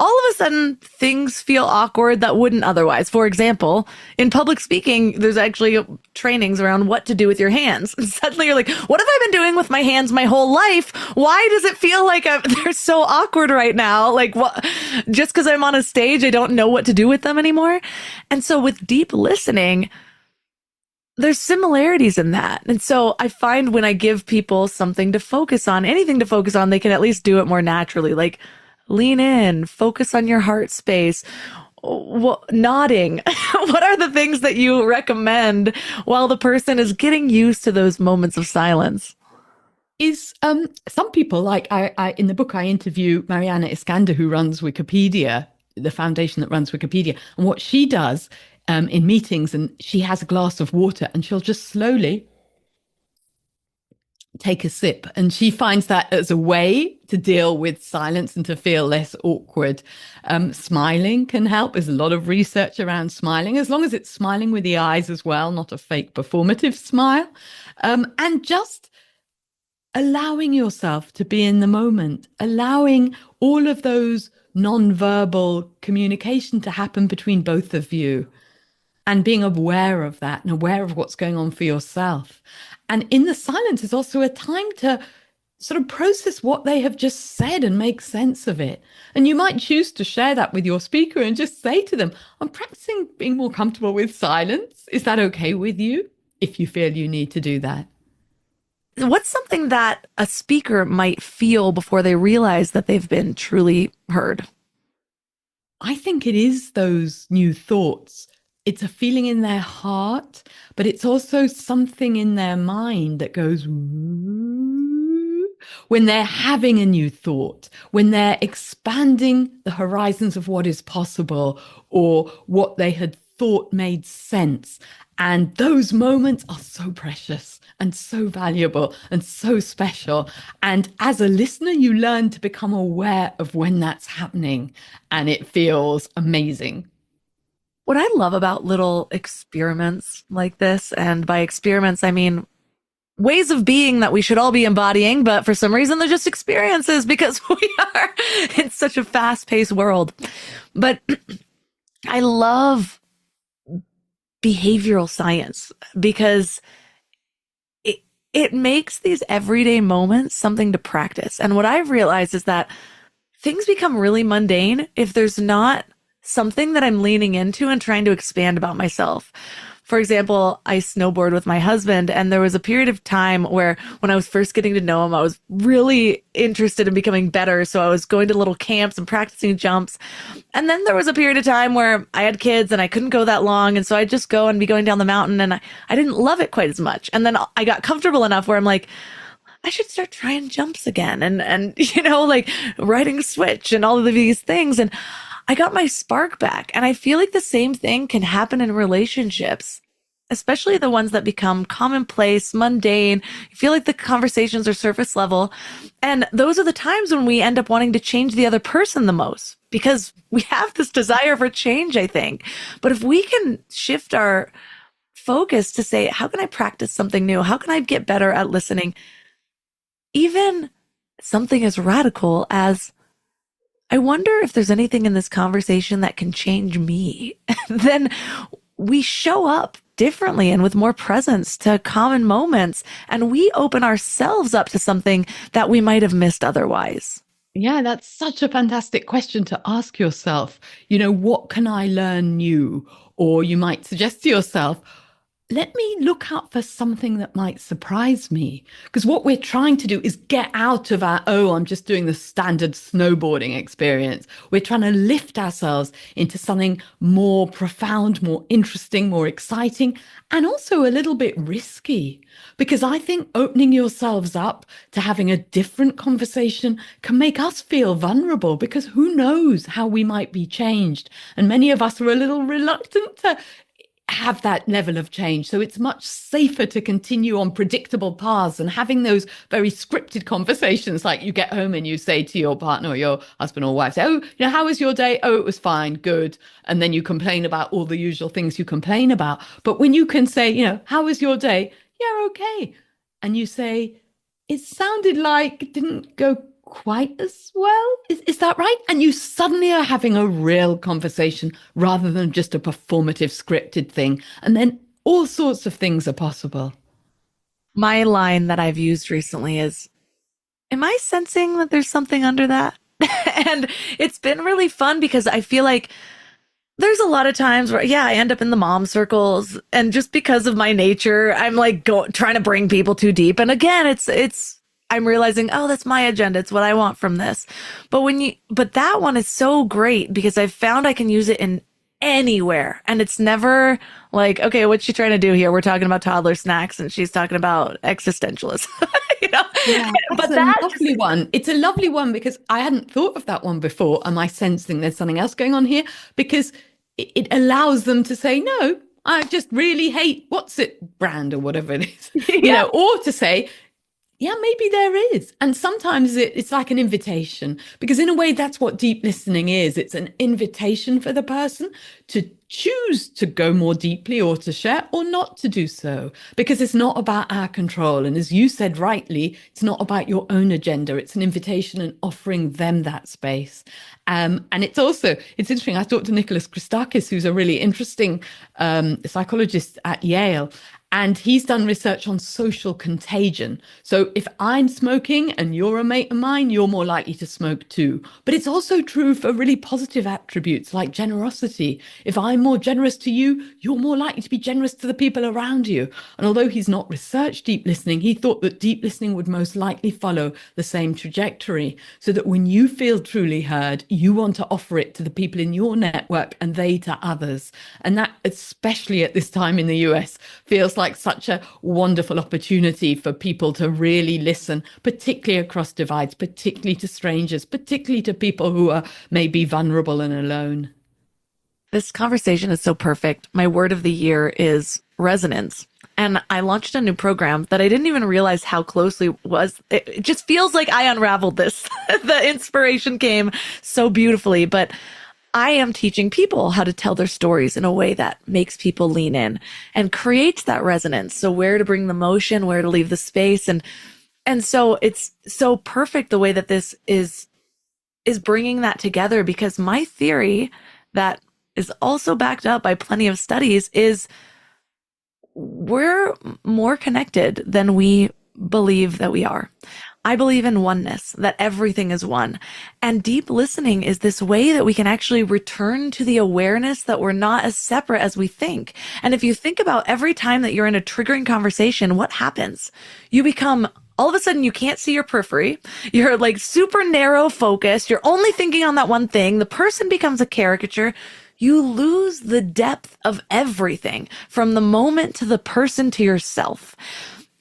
all of a sudden things feel awkward that wouldn't otherwise. For example, in public speaking, there's actually trainings around what to do with your hands. And suddenly you're like, what have I been doing with my hands my whole life? Why does it feel like they're so awkward right now? Like, what? Just because I'm on a stage, I don't know what to do with them anymore. And so with deep listening, there's similarities in that. And so I find when I give people something to focus on, anything to focus on, they can at least do it more naturally. Like, lean in, focus on your heart space, nodding. What are the things that you recommend while the person is getting used to those moments of silence? Is some people, like I in the book, I interview Mariana Iskander, who runs Wikipedia, the foundation that runs Wikipedia. And what she does in meetings, and she has a glass of water and she'll just slowly take a sip. And she finds that as a way to deal with silence and to feel less awkward. Smiling can help. There's a lot of research around smiling, as long as it's smiling with the eyes as well, not a fake performative smile. And just allowing yourself to be in the moment, allowing all of those non-verbal communication to happen between both of you, and being aware of that and aware of what's going on for yourself. And in the silence is also a time to sort of process what they have just said and make sense of it. And you might choose to share that with your speaker and just say to them, I'm practicing being more comfortable with silence. Is that okay with you? If you feel you need to do that. What's something that a speaker might feel before they realize that they've been truly heard? I think it is those new thoughts. It's a feeling in their heart, but it's also something in their mind that goes when they're having a new thought, when they're expanding the horizons of what is possible or what they had thought made sense. And those moments are so precious and so valuable and so special. And as a listener, you learn to become aware of when that's happening, and it feels amazing. What I love about little experiments like this, and by experiments, I mean ways of being that we should all be embodying, but for some reason they're just experiences because we are in such a fast-paced world. But I love behavioral science because it makes these everyday moments something to practice. And what I've realized is that things become really mundane if there's not something that I'm leaning into and trying to expand about myself. For example, I snowboard with my husband, and there was a period of time where when I was first getting to know him, I was really interested in becoming better. So I was going to little camps and practicing jumps. And then there was a period of time where I had kids and I couldn't go that long. And so I'd just go and be going down the mountain, and I didn't love it quite as much. And then I got comfortable enough where I'm like, I should start trying jumps again and like riding switch and all of these things. And I got my spark back. And I feel like the same thing can happen in relationships, especially the ones that become commonplace, mundane. You feel like the conversations are surface level. And those are the times when we end up wanting to change the other person the most, because we have this desire for change, I think. But if we can shift our focus to say, how can I practice something new? How can I get better at listening? Even something as radical as, I wonder if there's anything in this conversation that can change me. Then we show up differently and with more presence to common moments, and we open ourselves up to something that we might have missed otherwise. Yeah, that's such a fantastic question to ask yourself. What can I learn new? Or you might suggest to yourself, let me look out for something that might surprise me. Because what we're trying to do is get out of I'm just doing the standard snowboarding experience. We're trying to lift ourselves into something more profound, more interesting, more exciting, and also a little bit risky. Because I think opening yourselves up to having a different conversation can make us feel vulnerable, because who knows how we might be changed. And many of us are a little reluctant to have that level of change. So it's much safer to continue on predictable paths and having those very scripted conversations, like you get home and you say to your partner or your husband or wife, say, oh, how was your day? Oh, it was fine, good. And then you complain about all the usual things you complain about. But when you can say, how was your day? Yeah, okay. And you say, it sounded like it didn't go quite as well. Is that right? And you suddenly are having a real conversation rather than just a performative scripted thing. And then all sorts of things are possible. My line that I've used recently is, am I sensing that there's something under that? And it's been really fun because I feel like there's a lot of times where, I end up in the mom circles, and just because of my nature, I'm like trying to bring people too deep. And again, I'm realizing, oh, that's my agenda. It's what I want from this. But that one is so great because I've found I can use it in anywhere. And it's never like, okay, what's she trying to do here? We're talking about toddler snacks and she's talking about existentialism. Yeah, but that's a lovely one. It's a lovely one because I hadn't thought of that one before. Am I sensing there's something else going on here? Because it allows them to say, no, I just really hate what's it brand or whatever it is, or to say, yeah, maybe there is. And sometimes it's like an invitation, because in a way, that's what deep listening is. It's an invitation for the person to choose to go more deeply or to share or not to do so, because it's not about our control. And as you said rightly, it's not about your own agenda. It's an invitation and offering them that space. And it's interesting. I talked to Nicholas Christakis, who's a really interesting psychologist at Yale. And he's done research on social contagion. So if I'm smoking and you're a mate of mine, you're more likely to smoke too. But it's also true for really positive attributes like generosity. If I'm more generous to you, you're more likely to be generous to the people around you. And although he's not researched deep listening, he thought that deep listening would most likely follow the same trajectory, so that when you feel truly heard, you want to offer it to the people in your network and they to others. And that, especially at this time in the US, feels like such a wonderful opportunity for people to really listen, particularly across divides, particularly to strangers, particularly to people who are maybe vulnerable and alone. This conversation is so perfect. My word of the year is resonance. And I launched a new program that I didn't even realize how closely it was. It just feels like I unraveled this. The inspiration came so beautifully, but I am teaching people how to tell their stories in a way that makes people lean in and creates that resonance. So where to bring the motion, where to leave the space. And so it's so perfect the way that this is bringing that together, because my theory, that is also backed up by plenty of studies, is we're more connected than we believe that we are. I believe in oneness, that everything is one. And deep listening is this way that we can actually return to the awareness that we're not as separate as we think. And if you think about every time that you're in a triggering conversation, what happens? You become, all of a sudden, you can't see your periphery. You're like super narrow focused. You're only thinking on that one thing. The person becomes a caricature. You lose the depth of everything, from the moment to the person to yourself.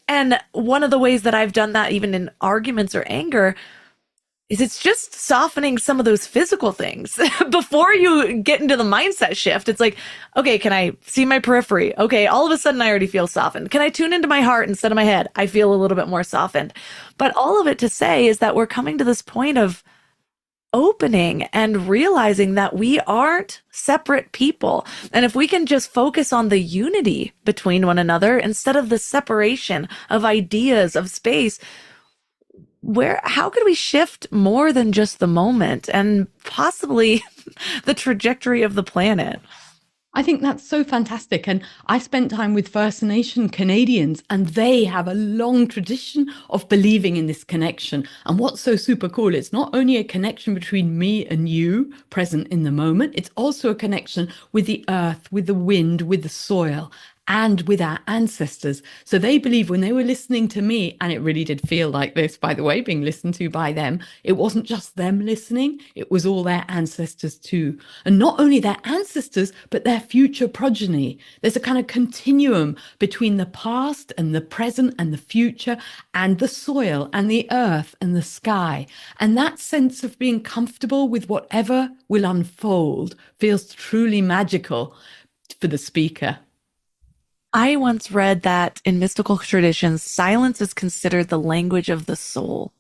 And one of the ways that I've done that, even in arguments or anger, is it's just softening some of those physical things before you get into the mindset shift. It's like, okay, can I see my periphery? Okay, all of a sudden I already feel softened. Can I tune into my heart instead of my head? I feel a little bit more softened. But all of it to say is that we're coming to this point of opening and realizing that we aren't separate people. And if we can just focus on the unity between one another instead of the separation of ideas, of space, how could we shift more than just the moment and possibly the trajectory of the planet? I think that's so fantastic. And I spent time with First Nation Canadians, and they have a long tradition of believing in this connection. And what's so super cool, it's not only a connection between me and you present in the moment, it's also a connection with the earth, with the wind, with the soil, and with our ancestors. So they believe when they were listening to me, and it really did feel like this, by the way, being listened to by them, it wasn't just them listening, it was all their ancestors too. And not only their ancestors, but their future progeny. There's a kind of continuum between the past and the present and the future, and the soil and the earth and the sky. And that sense of being comfortable with whatever will unfold feels truly magical for the speaker. I once read that in mystical traditions, silence is considered the language of the soul.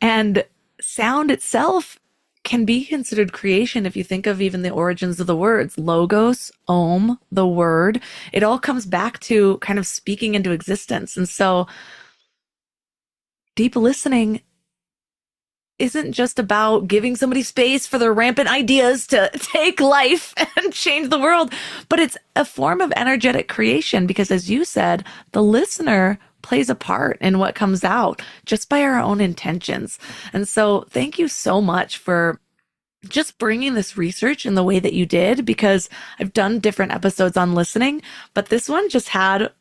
And sound itself can be considered creation if you think of even the origins of the words. Logos, Om, the word, it all comes back to kind of speaking into existence. And so deep listening isn't just about giving somebody space for their rampant ideas to take life and change the world, but it's a form of energetic creation because, as you said, the listener plays a part in what comes out just by our own intentions. And so thank you so much for just bringing this research in the way that you did, because I've done different episodes on listening, but this one just had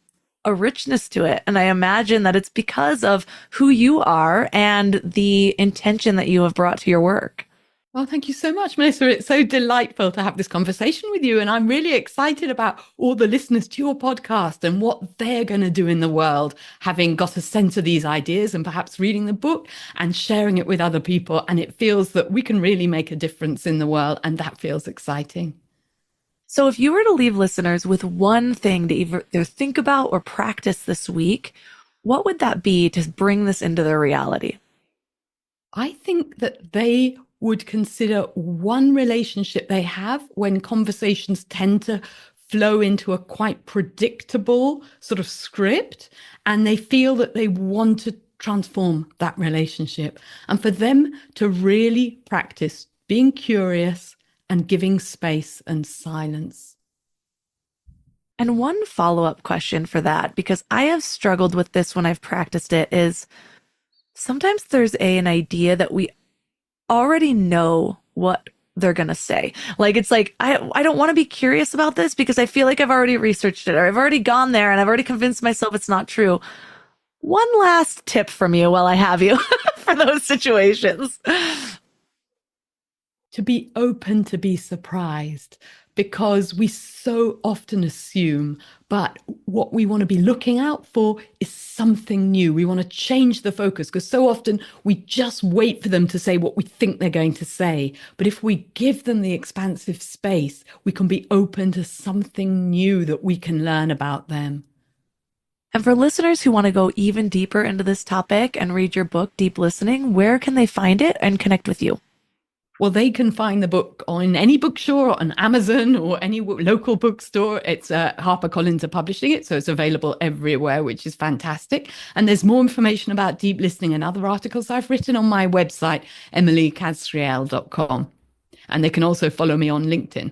a richness to it. And I imagine that it's because of who you are and the intention that you have brought to your work. Well, thank you so much, Melissa. It's so delightful to have this conversation with you. And I'm really excited about all the listeners to your podcast and what they're going to do in the world, having got a sense of these ideas and perhaps reading the book and sharing it with other people. And it feels that we can really make a difference in the world. And that feels exciting. So if you were to leave listeners with one thing to either think about or practice this week, what would that be to bring this into their reality? I think that they would consider one relationship they have when conversations tend to flow into a quite predictable sort of script, and they feel that they want to transform that relationship. And for them to really practice being curious and giving space and silence. And one follow-up question for that, because I have struggled with this when I've practiced it, is sometimes there's an idea that we already know what they're going to say. Like, it's like, I don't want to be curious about this because I feel like I've already researched it, or I've already gone there and I've already convinced myself it's not true. One last tip from you while I have you for those situations. To be open to be surprised, because we so often assume, but what we want to be looking out for is something new. We want to change the focus, because so often we just wait for them to say what we think they're going to say. But if we give them the expansive space, we can be open to something new that we can learn about them. And for listeners who want to go even deeper into this topic and read your book, Deep Listening, where can they find it and connect with you? Well, they can find the book on any bookstore, on Amazon, or any local bookstore. It's HarperCollins are publishing it, so it's available everywhere, which is fantastic. And there's more information about deep listening and other articles I've written on my website, emilykasriel.com. And they can also follow me on LinkedIn.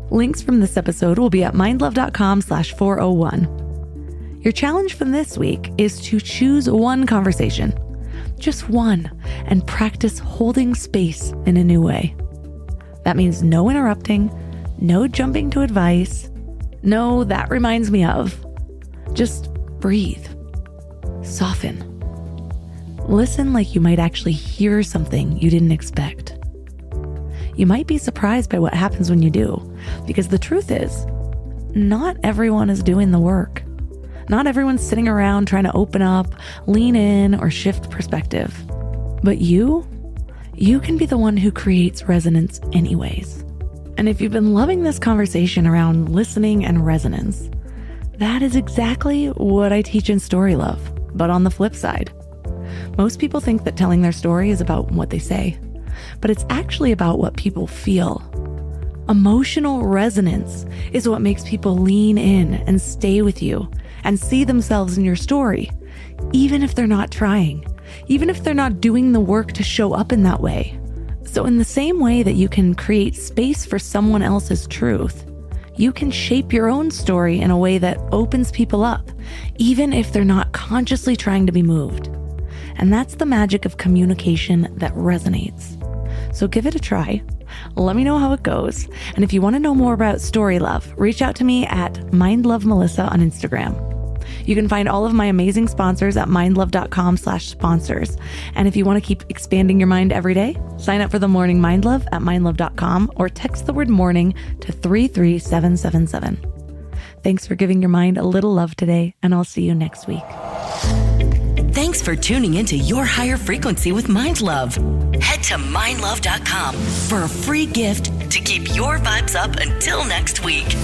Links from this episode will be at mindlove.com/401. Your challenge from this week is to choose one conversation, just one, and practice holding space in a new way. That means no interrupting, no jumping to advice, no, that reminds me of. Just breathe, soften. Listen like you might actually hear something you didn't expect. You might be surprised by what happens when you do, because the truth is, not everyone is doing the work. Not everyone's sitting around trying to open up, lean in, or shift perspective. But you can be the one who creates resonance anyways. And if you've been loving this conversation around listening and resonance, that is exactly what I teach in Story Love, but on the flip side. Most people think that telling their story is about what they say, but it's actually about what people feel. Emotional resonance is what makes people lean in and stay with you and see themselves in your story, even if they're not trying, even if they're not doing the work to show up in that way. So in the same way that you can create space for someone else's truth, you can shape your own story in a way that opens people up, even if they're not consciously trying to be moved. And that's the magic of communication that resonates. So give it a try. Let me know how it goes. And if you want to know more about Story Love, reach out to me at mindlovemelissa on Instagram. You can find all of my amazing sponsors at mindlove.com/sponsors. And if you want to keep expanding your mind every day, sign up for the Morning Mind Love at mindlove.com or text the word morning to 33777. Thanks for giving your mind a little love today, and I'll see you next week. Thanks for tuning into Your Higher Frequency with Mind Love. Head to mindlove.com for a free gift to keep your vibes up until next week.